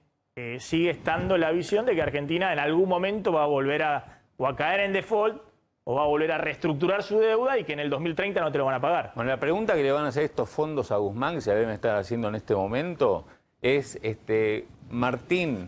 sigue estando la visión de que Argentina en algún momento va a volver a caer en default o va a volver a reestructurar su deuda y que en el 2030 no te lo van a pagar. Bueno, la pregunta que le van a hacer estos fondos a Guzmán, que se deben estar haciendo en este momento, es, Martín,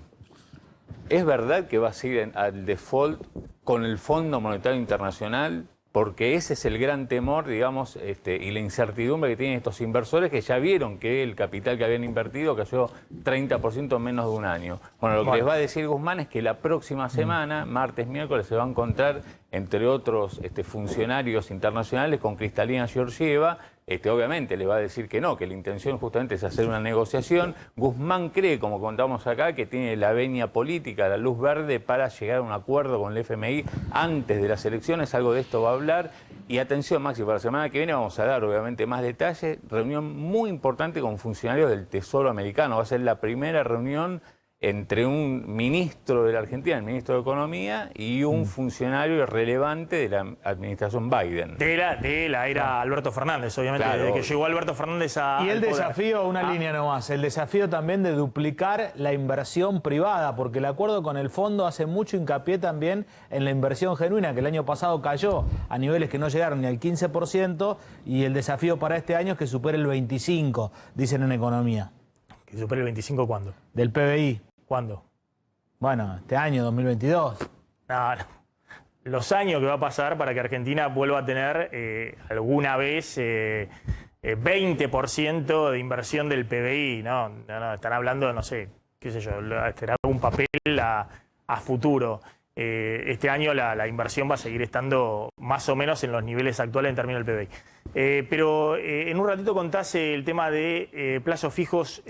¿es verdad que va a seguir al default con el Fondo Monetario Internacional? Porque ese es el gran temor, digamos, y la incertidumbre que tienen estos inversores que ya vieron que el capital que habían invertido cayó 30% en menos de un año. Bueno, lo que les va a decir Guzmán es que la próxima semana, martes, miércoles, se va a encontrar, entre otros funcionarios internacionales, con Kristalina Georgieva. Obviamente le va a decir que no, que la intención justamente es hacer una negociación. Guzmán cree, como contamos acá, que tiene la venia política, la luz verde para llegar a un acuerdo con el FMI antes de las elecciones. Algo de esto va a hablar. Y atención, Maxi, para la semana que viene vamos a dar obviamente más detalles. Reunión muy importante con funcionarios del Tesoro americano. Va a ser la primera reunión entre un ministro de la Argentina, el ministro de Economía, y un funcionario relevante de la administración Biden. De la era Alberto Fernández, obviamente, claro, desde que llegó Alberto Fernández a... Y el desafío, una línea nomás, el desafío también de duplicar la inversión privada, porque el acuerdo con el fondo hace mucho hincapié también en la inversión genuina, que el año pasado cayó a niveles que no llegaron ni al 15%, y el desafío para este año es que supere el 25%, dicen en economía. ¿Que supere el 25% cuándo? Del PBI. ¿Cuándo? Bueno, este año, 2022. No. Los años que va a pasar para que Argentina vuelva a tener alguna vez 20% de inversión del PBI. No, están hablando, no sé, qué sé yo, será un papel a futuro. Este año la inversión va a seguir estando más o menos en los niveles actuales en términos del PBI. Pero en un ratito contás el tema de plazos fijos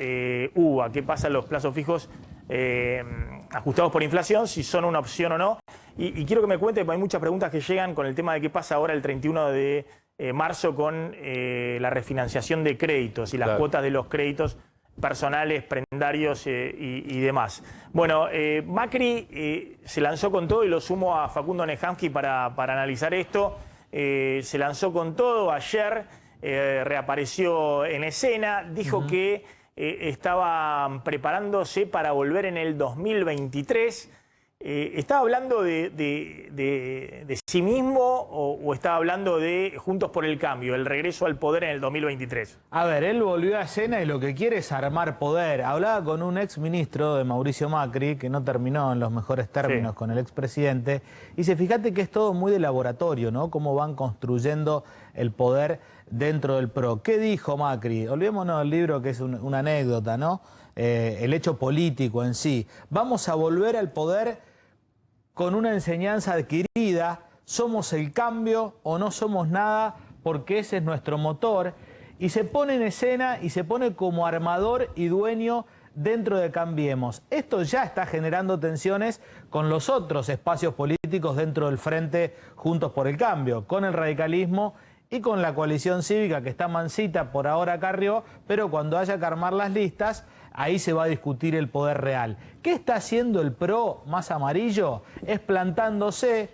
UVA. ¿Qué pasa en los plazos fijos ajustados por inflación? Si son una opción o no. Y quiero que me cuente, porque hay muchas preguntas que llegan con el tema de qué pasa ahora el 31 de marzo con la refinanciación de créditos y las cuotas de los créditos personales, prendarios y demás. Bueno, Macri se lanzó con todo, y lo sumo a Facundo Nehamsky para analizar esto. Se lanzó con todo ayer, reapareció en escena, dijo que estaban preparándose para volver en el 2023. ¿Estaba hablando de sí mismo o estaba hablando de Juntos por el Cambio, el regreso al poder en el 2023? A ver, él volvió a escena y lo que quiere es armar poder. Hablaba con un ex ministro de Mauricio Macri, que no terminó en los mejores términos con el expresidente, y fíjate que es todo muy de laboratorio, ¿no? Cómo van construyendo el poder dentro del PRO. ¿Qué dijo Macri? Olvidémonos del libro, que es una anécdota, ¿no? El hecho político en sí. Vamos a volver al poder con una enseñanza adquirida, somos el cambio o no somos nada, porque ese es nuestro motor, y se pone en escena y se pone como armador y dueño dentro de Cambiemos. Esto ya está generando tensiones con los otros espacios políticos dentro del frente Juntos por el Cambio, con el radicalismo y con la coalición cívica, que está mansita por ahora Carrió, pero cuando haya que armar las listas, ahí se va a discutir el poder real. ¿Qué está haciendo el PRO más amarillo? Es plantándose,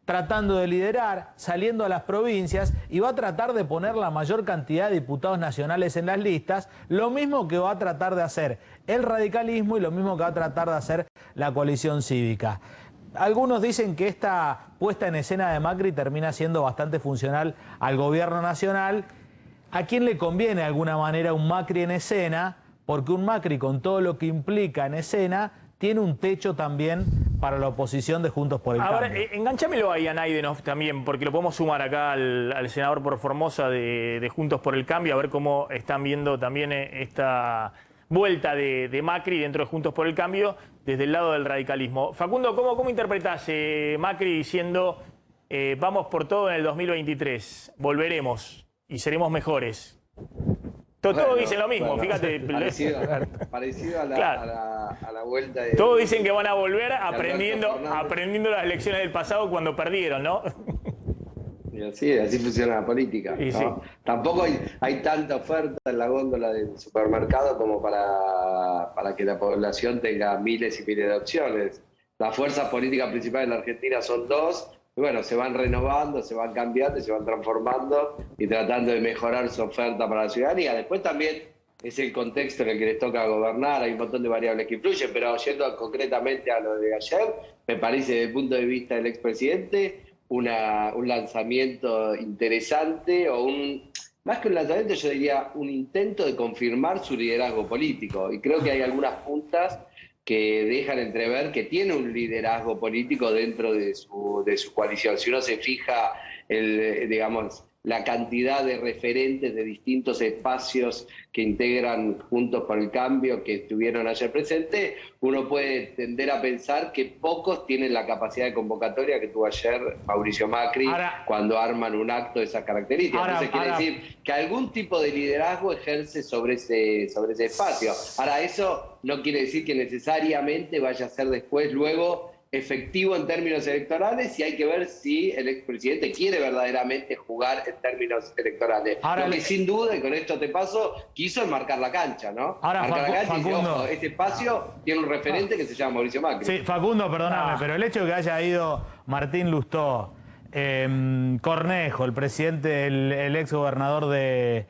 tratando de liderar, saliendo a las provincias, y va a tratar de poner la mayor cantidad de diputados nacionales en las listas, lo mismo que va a tratar de hacer el radicalismo y lo mismo que va a tratar de hacer la coalición cívica. Algunos dicen que esta puesta en escena de Macri termina siendo bastante funcional al gobierno nacional. ¿A quién le conviene de alguna manera un Macri en escena? Porque un Macri, con todo lo que implica en escena, tiene un techo también para la oposición de Juntos por el Cambio. Ahora, enganchámelo ahí a Naidenov también, porque lo podemos sumar acá al senador por Formosa de Juntos por el Cambio, a ver cómo están viendo también esta vuelta de Macri dentro de Juntos por el Cambio desde el lado del radicalismo. Facundo, ¿cómo interpretás Macri diciendo vamos por todo en el 2023, volveremos y seremos mejores? Todos dicen lo mismo, fíjate. Parecido a la vuelta de... Todos dicen que van a volver aprendiendo las lecciones del pasado cuando perdieron, ¿no? Sí, así funciona la política, ¿no? Sí. Tampoco hay tanta oferta en la góndola del supermercado como para que la población tenga miles y miles de opciones. Las fuerzas políticas principales en la Argentina son dos. Y bueno, se van renovando, se van cambiando, se van transformando y tratando de mejorar su oferta para la ciudadanía. Después también es el contexto en el que les toca gobernar, hay un montón de variables que influyen, pero yendo concretamente a lo de ayer, me parece desde el punto de vista del expresidente un lanzamiento interesante, más que un lanzamiento, yo diría un intento de confirmar su liderazgo político. Y creo que hay algunas puntas que dejan entrever que tiene un liderazgo político dentro de su coalición. Si uno se fija, la cantidad de referentes de distintos espacios que integran Juntos por el Cambio que estuvieron ayer presentes, uno puede tender a pensar que pocos tienen la capacidad de convocatoria que tuvo ayer Mauricio Macri cuando arman un acto de esas características. Entonces quiere decir que algún tipo de liderazgo ejerce sobre ese espacio. Ahora, eso no quiere decir que necesariamente vaya a ser luego efectivo en términos electorales, y hay que ver si el expresidente quiere verdaderamente jugar en términos electorales. Lo que sin duda, y con esto te paso, quiso es marcar la cancha, ¿no? Marcar la cancha y decir, ojo, este espacio tiene un referente que se llama Mauricio Macri. Sí, Facundo, perdóname, pero el hecho de que haya ido Martín Lustó, Cornejo, el presidente, el ex gobernador de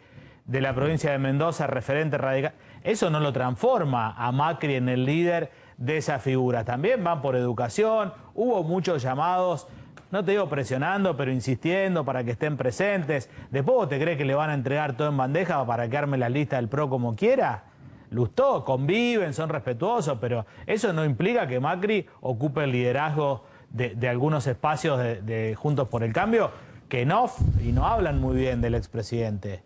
la provincia de Mendoza, referente radical, eso no lo transforma a Macri en el líder de esa figura. También van por educación, hubo muchos llamados, no te digo presionando, pero insistiendo para que estén presentes. ¿Después vos te crees que le van a entregar todo en bandeja para que arme la lista del PRO como quiera? Lustó, conviven, son respetuosos, pero eso no implica que Macri ocupe el liderazgo de algunos espacios de Juntos por el Cambio, que no hablan muy bien del expresidente.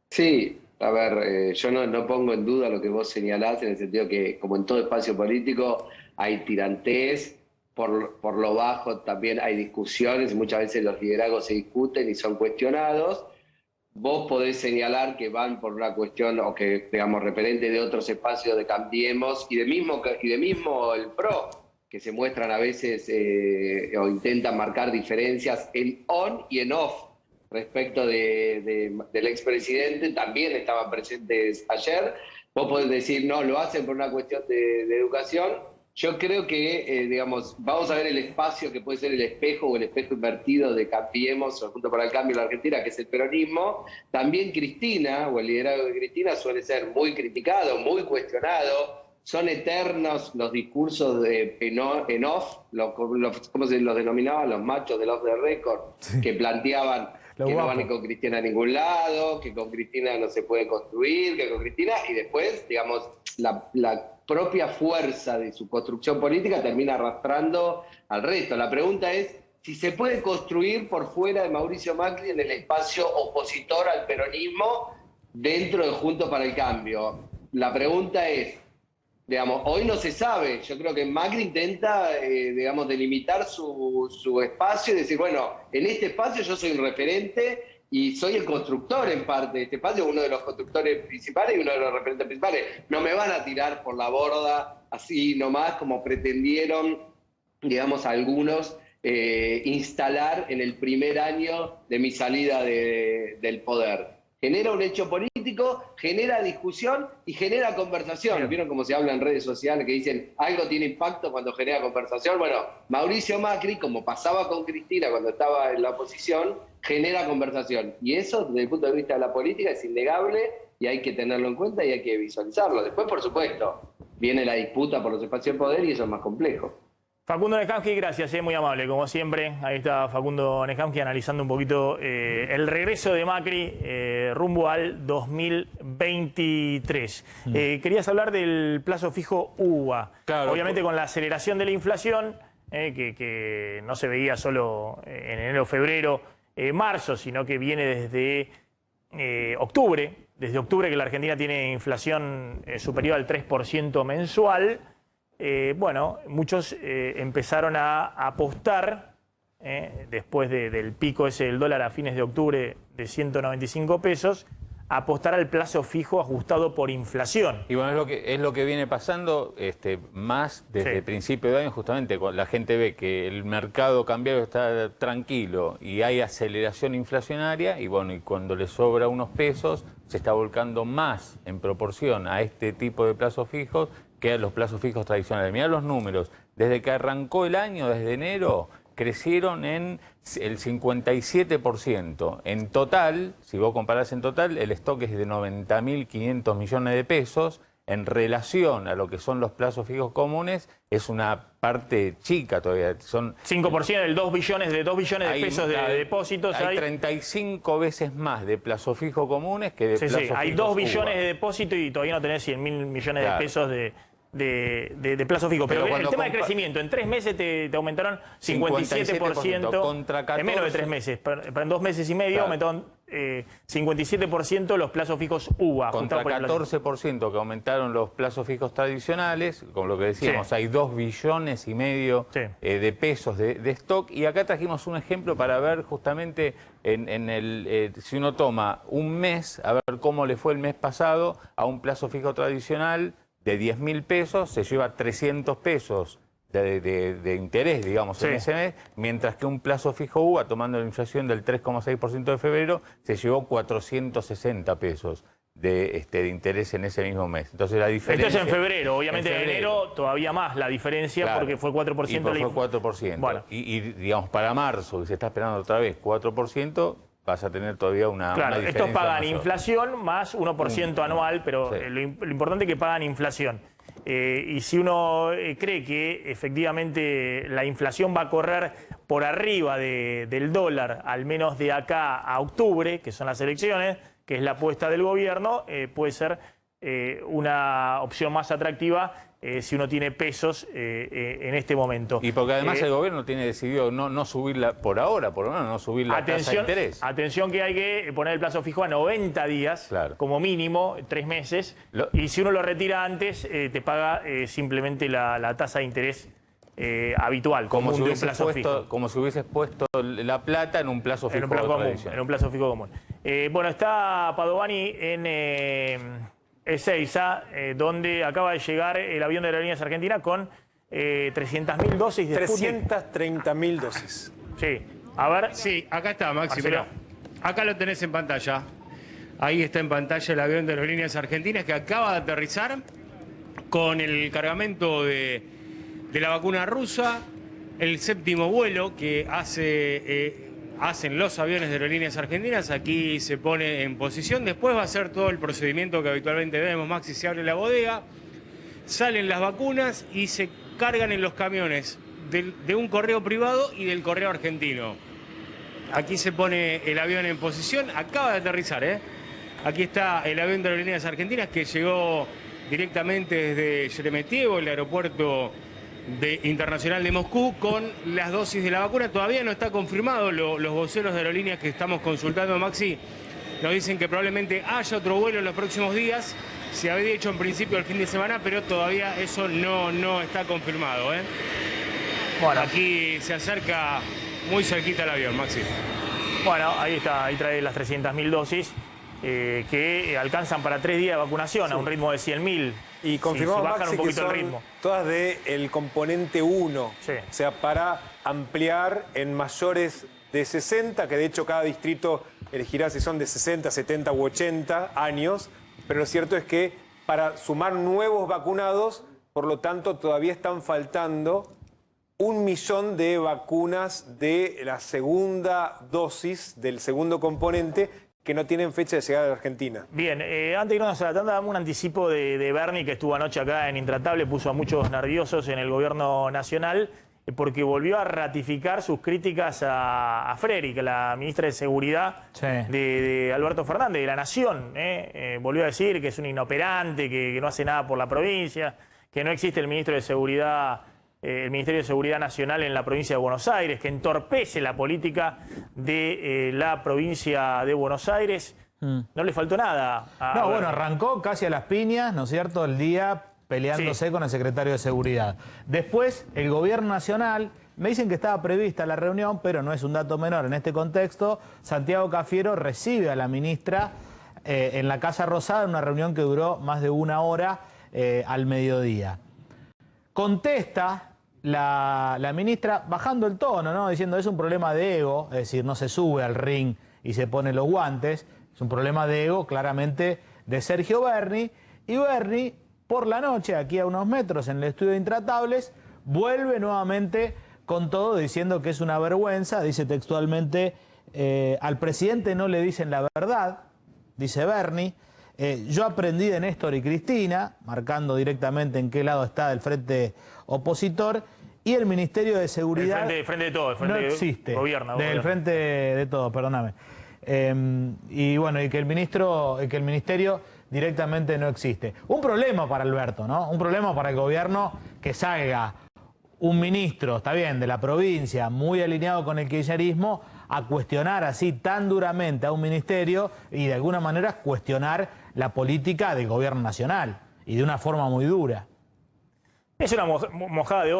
Sí. A ver, yo no pongo en duda lo que vos señalás, en el sentido que, como en todo espacio político, hay tirantes, por lo bajo también hay discusiones, muchas veces los liderazgos se discuten y son cuestionados. Vos podés señalar que van por una cuestión, o que, digamos, referente de otros espacios de Cambiemos, y de mismo el PRO, que se muestran a veces o intentan marcar diferencias en on y en off respecto del expresidente también estaban presentes ayer. Vos podés decir, no, lo hacen por una cuestión de educación. Yo creo que, digamos, vamos a ver el espacio que puede ser el espejo o el espejo invertido de Cambiemos o Juntos para el Cambio en la Argentina, que es el peronismo. También Cristina, o el liderazgo de Cristina, suele ser muy criticado, muy cuestionado. Son eternos los discursos en off, ¿cómo se los denominaba? Los machos del off the record, que planteaban que no van con Cristina a ningún lado, que con Cristina no se puede construir, que con Cristina, y después, digamos, la propia fuerza de su construcción política termina arrastrando al resto. La pregunta es si se puede construir por fuera de Mauricio Macri en el espacio opositor al peronismo dentro de Juntos para el Cambio. La pregunta es, digamos, hoy no se sabe. Yo creo que Macri intenta, digamos, delimitar su espacio y decir, bueno, en este espacio yo soy un referente y soy el constructor en parte de este espacio, uno de los constructores principales y uno de los referentes principales. No me van a tirar por la borda así nomás como pretendieron, digamos, algunos instalar en el primer año de mi salida del poder. Genera un hecho político, genera discusión y genera conversación. ¿Vieron cómo se habla en redes sociales que dicen algo tiene impacto cuando genera conversación? Bueno, Mauricio Macri, como pasaba con Cristina cuando estaba en la oposición, genera conversación. Y eso, desde el punto de vista de la política, es innegable y hay que tenerlo en cuenta y hay que visualizarlo. Después, por supuesto, viene la disputa por los espacios de poder y eso es más complejo. Facundo Nescamsky, gracias, muy amable, como siempre. Ahí está Facundo Nescamsky analizando un poquito el regreso de Macri rumbo al 2023. Querías hablar del plazo fijo UVA. Claro, obviamente con la aceleración de la inflación, que no se veía solo en enero, febrero, marzo, sino que viene desde octubre. Desde octubre que la Argentina tiene inflación superior al 3% mensual. Bueno, muchos empezaron a apostar, después del pico ese del dólar a fines de octubre de 195 pesos, a apostar al plazo fijo ajustado por inflación. Y bueno, es lo que viene pasando más desde el principio de año, justamente cuando la gente ve que el mercado cambiario está tranquilo y hay aceleración inflacionaria, y bueno, y cuando le sobra unos pesos, se está volcando más en proporción a este tipo de plazos fijos que a los plazos fijos tradicionales. Mirá los números, desde que arrancó el año, desde enero, crecieron en el 57%. En total, si vos comparás en total, el stock es de 90.500 millones de pesos. En relación a lo que son los plazos fijos comunes, es una parte chica todavía. Son 5% del 2 billones de pesos de depósitos. Hay 35 veces más de plazo fijo comunes que de plazos fijos. Hay 2 billones de depósito y todavía no tenés 100.000 millones de pesos de plazo fijo. Pero el tema de crecimiento, en 3 meses te aumentaron 57%, contra 14, en menos de 3 meses, pero en 2 meses y medio aumentaron 57% los plazos fijos UVA. Contra 14% que aumentaron los plazos fijos tradicionales, con lo que decíamos, hay 2 billones y medio de pesos de stock. Y acá trajimos un ejemplo para ver justamente si uno toma un mes, a ver cómo le fue el mes pasado a un plazo fijo tradicional de 10.000 pesos, se lleva 300 pesos de interés, digamos, en ese mes, mientras que un plazo fijo UVA, tomando la inflación del 3,6% de febrero, se llevó 460 pesos de interés en ese mismo mes. Entonces la diferencia... Esto es en febrero, obviamente en enero todavía más la diferencia, porque fue 4%. Y fue 4%. Bueno. Y digamos, para marzo, que se está esperando otra vez 4%, vas a tener todavía una diferencia. Estos pagan inflación más 1% anual, pero lo importante es que pagan inflación. Y si uno cree que efectivamente la inflación va a correr por arriba del dólar, al menos de acá a octubre, que son las elecciones, que es la apuesta del gobierno, puede ser una opción más atractiva si uno tiene pesos en este momento. Y porque además el gobierno tiene decidido no subirla por ahora, por lo menos no subir la tasa de interés. Atención que hay que poner el plazo fijo a 90 días, como mínimo, 3 meses, y si uno lo retira antes, te paga simplemente la tasa de interés habitual, como si hubieses puesto la plata en un plazo fijo común. En un plazo fijo común. Bueno, está Padovani en Ezeiza, donde acaba de llegar el avión de Aerolíneas Argentinas con 300.000 dosis de Sputnik. 330.000 dosis. Sí, a ver. Sí, acá está, Maxi. Mirá. Acá lo tenés en pantalla. Ahí está en pantalla el avión de Aerolíneas Argentinas que acaba de aterrizar con el cargamento de la vacuna rusa, el 7º vuelo que hacen los aviones de Aerolíneas Argentinas. Aquí se pone en posición. Después va a ser todo el procedimiento que habitualmente vemos, Maxi. Se abre la bodega, salen las vacunas y se cargan en los camiones de un correo privado y del correo argentino. Aquí se pone el avión en posición. Acaba de aterrizar, Aquí está el avión de Aerolíneas Argentinas que llegó directamente desde Sheremetyevo, el aeropuerto internacional de Moscú, con las dosis de la vacuna. Todavía no está confirmado. Los voceros de aerolíneas que estamos consultando, Maxi, nos dicen que probablemente haya otro vuelo en los próximos días. Se había hecho en principio el fin de semana, pero todavía eso no está confirmado. Bueno, aquí se acerca muy cerquita el avión, Maxi. Bueno, ahí está, ahí trae las 300.000 dosis que alcanzan para 3 días de vacunación, a un ritmo de 100.000. Y confirmamos, bajan Maxi, un poquito que son el ritmo. todas del componente 1. Sí. O sea, para ampliar en mayores de 60, que de hecho cada distrito elegirá si son de 60, 70 u 80 años. Pero lo cierto es que para sumar nuevos vacunados, por lo tanto, todavía están faltando 1 millón de vacunas de la segunda dosis, del segundo componente, que no tienen fecha de llegada a la Argentina. Bien, antes de irnos a la tanda, damos un anticipo de Bernie, que estuvo anoche acá en Intratable, puso a muchos nerviosos en el gobierno nacional, porque volvió a ratificar sus críticas a Frerick, la ministra de Seguridad de Alberto Fernández, de la Nación. Volvió a decir que es un inoperante, que no hace nada por la provincia, que no existe el ministro de Seguridad, el Ministerio de Seguridad Nacional en la provincia de Buenos Aires, que entorpece la política de la provincia de Buenos Aires. No le faltó nada. Bueno, arrancó casi a las piñas, ¿no es cierto?, el día peleándose con el secretario de Seguridad. Después, el gobierno nacional, me dicen que estaba prevista la reunión, pero no es un dato menor en este contexto. Santiago Cafiero recibe a la ministra en la Casa Rosada en una reunión que duró más de 1 hora al mediodía. Contesta la ministra bajando el tono, ¿no?, diciendo es un problema de ego, es decir, no se sube al ring y se pone los guantes, es un problema de ego claramente de Sergio Berni, y Berni por la noche, aquí a unos metros en el estudio de Intratables, vuelve nuevamente con todo diciendo que es una vergüenza, dice textualmente, al presidente no le dicen la verdad, dice Berni. Yo aprendí de Néstor y Cristina, marcando directamente en qué lado está del frente opositor, y el Ministerio de Seguridad el frente de todo, el frente no existe. Gobierno. Del frente de todo, perdóname. Y bueno, y que el Ministerio directamente no existe. Un problema para Alberto, ¿no? Un problema para el gobierno que salga un ministro, está bien, de la provincia, muy alineado con el kirchnerismo, a cuestionar así tan duramente a un ministerio y de alguna manera cuestionar la política del gobierno nacional y de una forma muy dura. Es una mojada de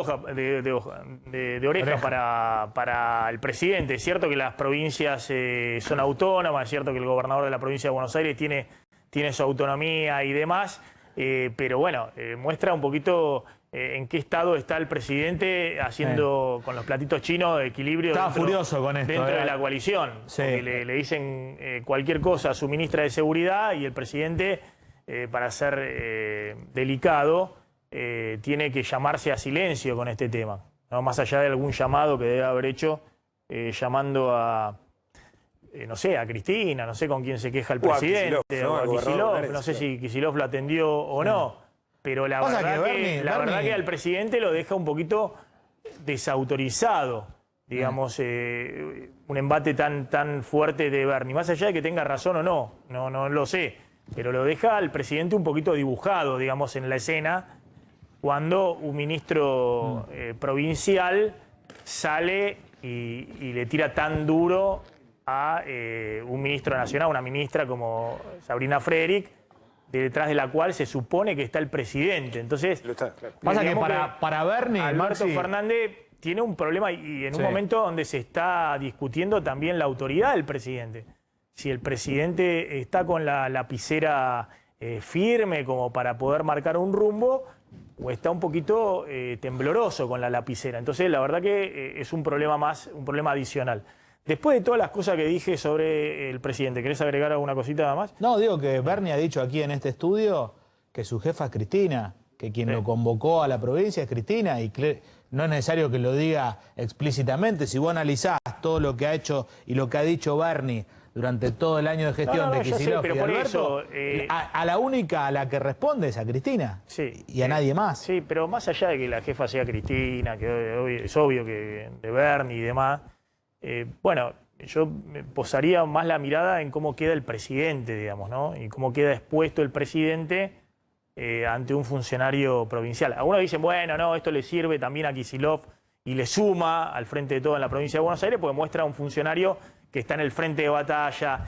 oreja para el presidente. Es cierto que las provincias son autónomas, es cierto que el gobernador de la provincia de Buenos Aires tiene su autonomía y demás, pero bueno, muestra un poquito en qué estado está el presidente haciendo con los platitos chinos de equilibrio. Estaba furioso con esto. Dentro de la coalición. Porque le dicen cualquier cosa a su ministra de Seguridad y el presidente, para ser delicado, tiene que llamarse a silencio con este tema, ¿no? Más allá de algún llamado que debe haber hecho, llamando a... no sé, a Cristina, no sé con quién se queja el presidente, o a Kicillof, no sé si Kicillof lo atendió o no, pero la verdad que al presidente lo deja un poquito desautorizado, digamos, un embate tan fuerte de Berni, más allá de que tenga razón o no lo sé, pero lo deja al presidente un poquito dibujado, digamos, en la escena, cuando un ministro provincial sale y le tira tan duro a un ministro nacional, una ministra como Sabrina Frerick, detrás de la cual se supone que está el presidente. Entonces, pasa que para Berni, Alberto Fernández tiene un problema y en un momento donde se está discutiendo también la autoridad del presidente. Si el presidente está con la lapicera firme como para poder marcar un rumbo, o está un poquito tembloroso con la lapicera. Entonces, la verdad que es un problema más, un problema adicional. Después de todas las cosas que dije sobre el presidente, ¿querés agregar alguna cosita más? No, digo que Bernie ha dicho aquí en este estudio que su jefa es Cristina, que quien lo convocó a la provincia es Cristina, y no es necesario que lo diga explícitamente. Si vos analizás todo lo que ha hecho y lo que ha dicho Bernie durante todo el año de gestión de Kicillof y Alberto, a la única a la que responde es a Cristina, y a nadie más. Sí, pero más allá de que la jefa sea Cristina, que es obvio que de Bernie y demás, bueno, yo me posaría más la mirada en cómo queda el presidente, digamos, ¿no? Y cómo queda expuesto el presidente ante un funcionario provincial. Algunos dicen, bueno, no, esto le sirve también a Kicillof y le suma al frente de todo en la provincia de Buenos Aires porque muestra a un funcionario que está en el frente de batalla,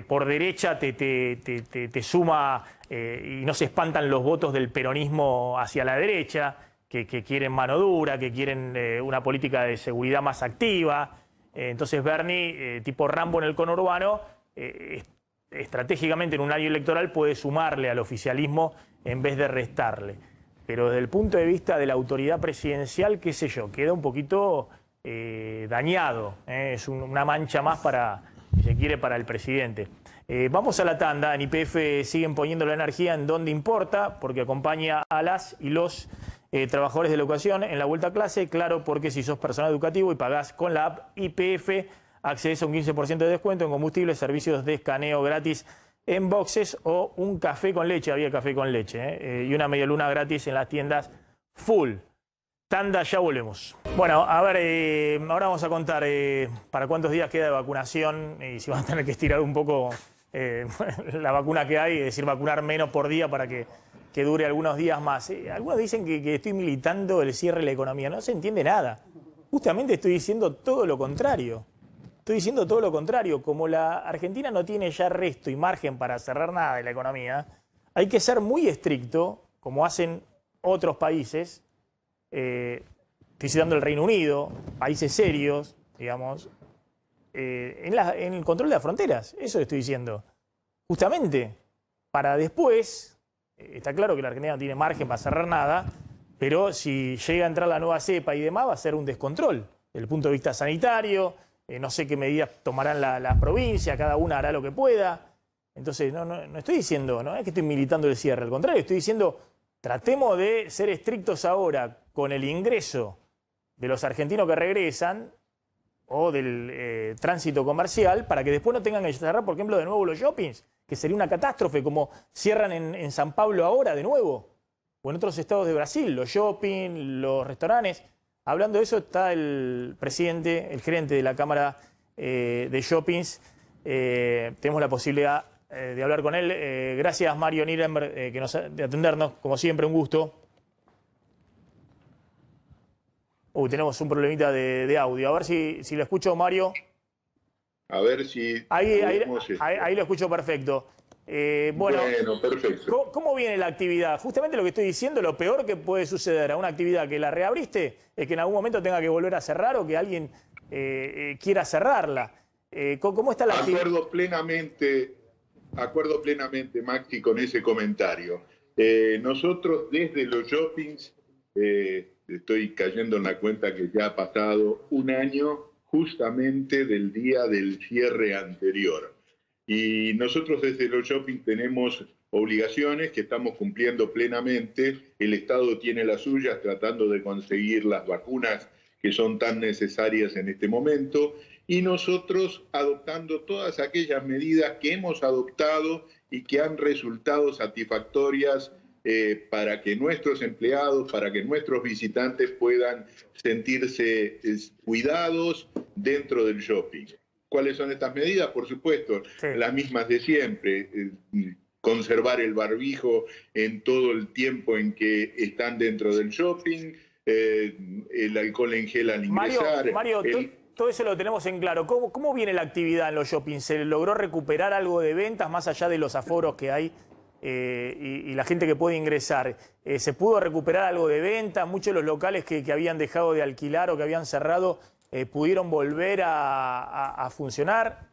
por derecha te suma y no se espantan los votos del peronismo hacia la derecha, que quieren mano dura, que quieren una política de seguridad más activa. Entonces Bernie, tipo Rambo en el conurbano, estratégicamente en un año electoral puede sumarle al oficialismo en vez de restarle. Pero desde el punto de vista de la autoridad presidencial, qué sé yo, queda un poquito dañado. Es una mancha más para, si se quiere, para el presidente. Vamos a la tanda. En YPF siguen poniendo la energía en donde importa, porque acompaña a las y los trabajadores de la educación en la vuelta a clase. Claro, porque si sos personal educativo y pagás con la app YPF, accedes a un 15% de descuento en combustibles, servicios de escaneo gratis en boxes o un café con leche, había café con leche, y una medialuna gratis en las tiendas Full. Tanda, ya volvemos. Bueno, a ver, ahora vamos a contar para cuántos días queda de vacunación y si van a tener que estirar un poco la vacuna que hay, es decir, vacunar menos por día para que dure algunos días más. Algunos dicen que estoy militando el cierre de la economía. No se entiende nada. Justamente estoy diciendo todo lo contrario. Estoy diciendo todo lo contrario. Como la Argentina no tiene ya resto y margen para cerrar nada de la economía, hay que ser muy estricto, como hacen otros países. Estoy citando el Reino Unido, países serios, digamos, en el control de las fronteras. Eso estoy diciendo. Justamente, para después, está claro que la Argentina no tiene margen para cerrar nada, pero si llega a entrar la nueva cepa y demás, va a ser un descontrol. Desde el punto de vista sanitario, no sé qué medidas tomarán las provincias, cada una hará lo que pueda. Entonces, no estoy diciendo, no es que estoy militando el cierre, al contrario, estoy diciendo, tratemos de ser estrictos ahora con el ingreso de los argentinos que regresan o del tránsito comercial para que después no tengan que cerrar, por ejemplo, de nuevo los shoppings, que sería una catástrofe, como cierran en San Pablo ahora de nuevo, o en otros estados de Brasil, los shopping, los restaurantes. Hablando de eso está el presidente, el gerente de la Cámara de Shoppings. Tenemos la posibilidad de hablar con él. Gracias, Mario Nirenberg, de atendernos. Como siempre, un gusto. Tenemos un problemita de audio. A ver si lo escucho, Mario. A ver si... Ahí lo escucho perfecto. Bueno, perfecto. ¿Cómo viene la actividad? Justamente lo que estoy diciendo, lo peor que puede suceder a una actividad que la reabriste es que en algún momento tenga que volver a cerrar o que alguien quiera cerrarla. ¿Cómo está la actividad? Acuerdo plenamente, Maxi, con ese comentario. Nosotros desde los shoppings, estoy cayendo en la cuenta que ya ha pasado un año justamente del día del cierre anterior. Y nosotros desde los shopping tenemos obligaciones que estamos cumpliendo plenamente. El Estado tiene las suyas tratando de conseguir las vacunas que son tan necesarias en este momento. Y nosotros adoptando todas aquellas medidas que hemos adoptado y que han resultado satisfactorias para que nuestros empleados, para que nuestros visitantes puedan sentirse cuidados dentro del shopping. ¿Cuáles son estas medidas? Por supuesto, las mismas de siempre. Conservar el barbijo en todo el tiempo en que están dentro del shopping, el alcohol en gel al ingresar. Mario, todo eso lo tenemos en claro. ¿Cómo viene la actividad en los shoppings? ¿Se logró recuperar algo de ventas más allá de los aforos que hay y la gente que puede ingresar? ¿Se pudo recuperar algo de ventas? Muchos de los locales que habían dejado de alquilar o que habían cerrado ¿pudieron volver a funcionar?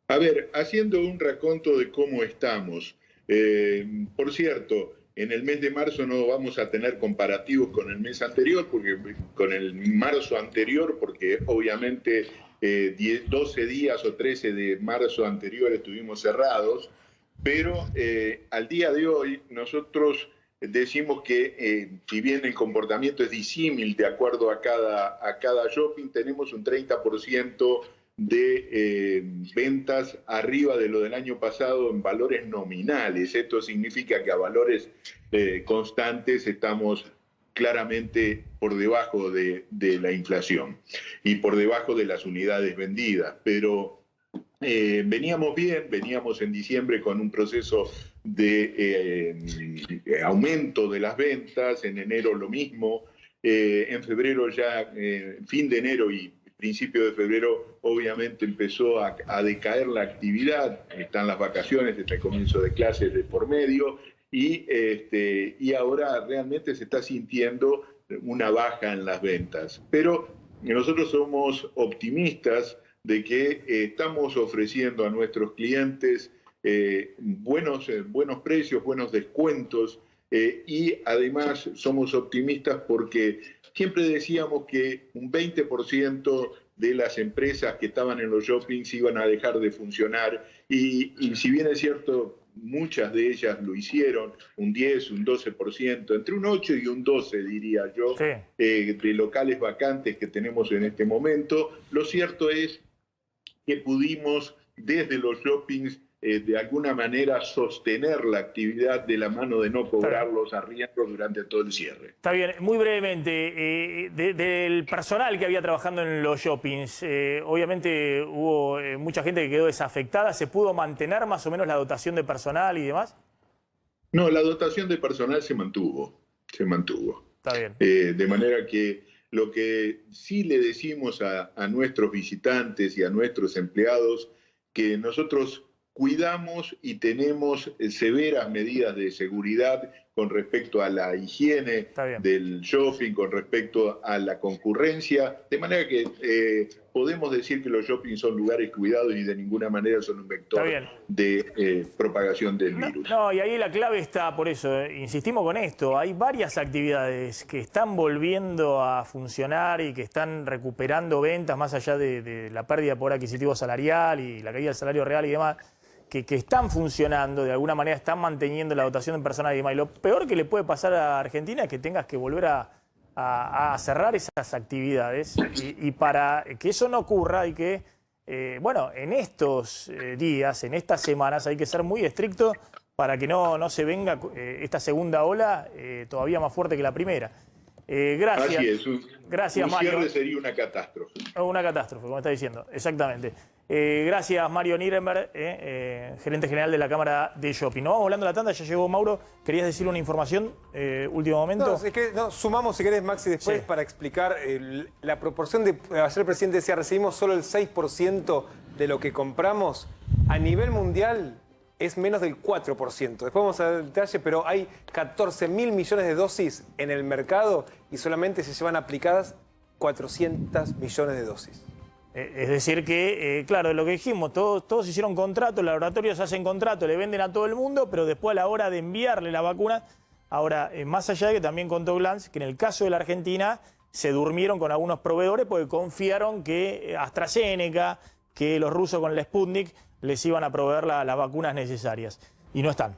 A ver, haciendo un raconto de cómo estamos. Por cierto, en el mes de marzo no vamos a tener comparativos con el mes anterior, con el marzo anterior, porque obviamente 12 días o 13 de marzo anterior estuvimos cerrados, pero al día de hoy nosotros decimos que si bien el comportamiento es disímil de acuerdo a cada shopping, tenemos un 30% de ventas arriba de lo del año pasado en valores nominales. Esto significa que a valores constantes estamos claramente por debajo de la inflación y por debajo de las unidades vendidas, pero veníamos bien, veníamos en diciembre con un proceso de aumento de las ventas, en enero lo mismo, en febrero ya, fin de enero y principio de febrero, obviamente empezó a decaer la actividad, están las vacaciones, está el comienzo de clases de por medio, y ahora realmente se está sintiendo una baja en las ventas. Pero nosotros somos optimistas de que estamos ofreciendo a nuestros clientes buenos precios, buenos descuentos, y además somos optimistas porque siempre decíamos que un 20% de las empresas que estaban en los shoppings iban a dejar de funcionar y si bien es cierto, muchas de ellas lo hicieron, un 10, un 12%, entre un 8 y un 12 diría yo, sí, de locales vacantes que tenemos en este momento. Lo cierto es que pudimos desde los shoppings de alguna manera sostener la actividad de la mano de no cobrar los arriendos durante todo el cierre. Está bien, muy brevemente, del personal que había trabajando en los shoppings, obviamente hubo mucha gente que quedó desafectada, ¿se pudo mantener más o menos la dotación de personal y demás? No, la dotación de personal se mantuvo. Está bien. De manera que lo que sí le decimos a nuestros visitantes y a nuestros empleados, que nosotros cuidamos y tenemos severas medidas de seguridad con respecto a la higiene del shopping, con respecto a la concurrencia, de manera que podemos decir que los shoppings son lugares cuidados y de ninguna manera son un vector de propagación del virus. No, y ahí la clave está, por eso, insistimos con esto, hay varias actividades que están volviendo a funcionar y que están recuperando ventas más allá de la pérdida por adquisitivo salarial y la caída del salario real y demás, que están funcionando, de alguna manera están manteniendo la dotación de personal y demás. Y lo peor que le puede pasar a Argentina es que tengas que volver a cerrar esas actividades. Y para que eso no ocurra hay que, bueno, en estos días, en estas semanas hay que ser muy estricto para que no se venga esta segunda ola todavía más fuerte que la primera. Gracias. Así es, gracias, un Mario. cierre sería una catástrofe. Una catástrofe, como está diciendo, exactamente. Gracias, Mario Nirenberg, gerente general de la Cámara de Shopping. Nos vamos hablando de la tanda, ya llegó Mauro. ¿Querías decir una información, último momento? No, es que sumamos, si querés, Maxi, después para explicar la proporción de... Ayer el presidente decía, recibimos solo el 6% de lo que compramos. A nivel mundial es menos del 4%. Después vamos a ver el detalle, pero hay 14.000 millones de dosis en el mercado y solamente se llevan aplicadas 400 millones de dosis. Es decir que, claro, lo que dijimos, todos hicieron contratos, los laboratorios hacen contratos, le venden a todo el mundo, pero después a la hora de enviarle la vacuna, ahora, más allá de que también contó Glantz, que en el caso de la Argentina se durmieron con algunos proveedores porque confiaron que AstraZeneca, que los rusos con la Sputnik les iban a proveer las vacunas necesarias. Y no están.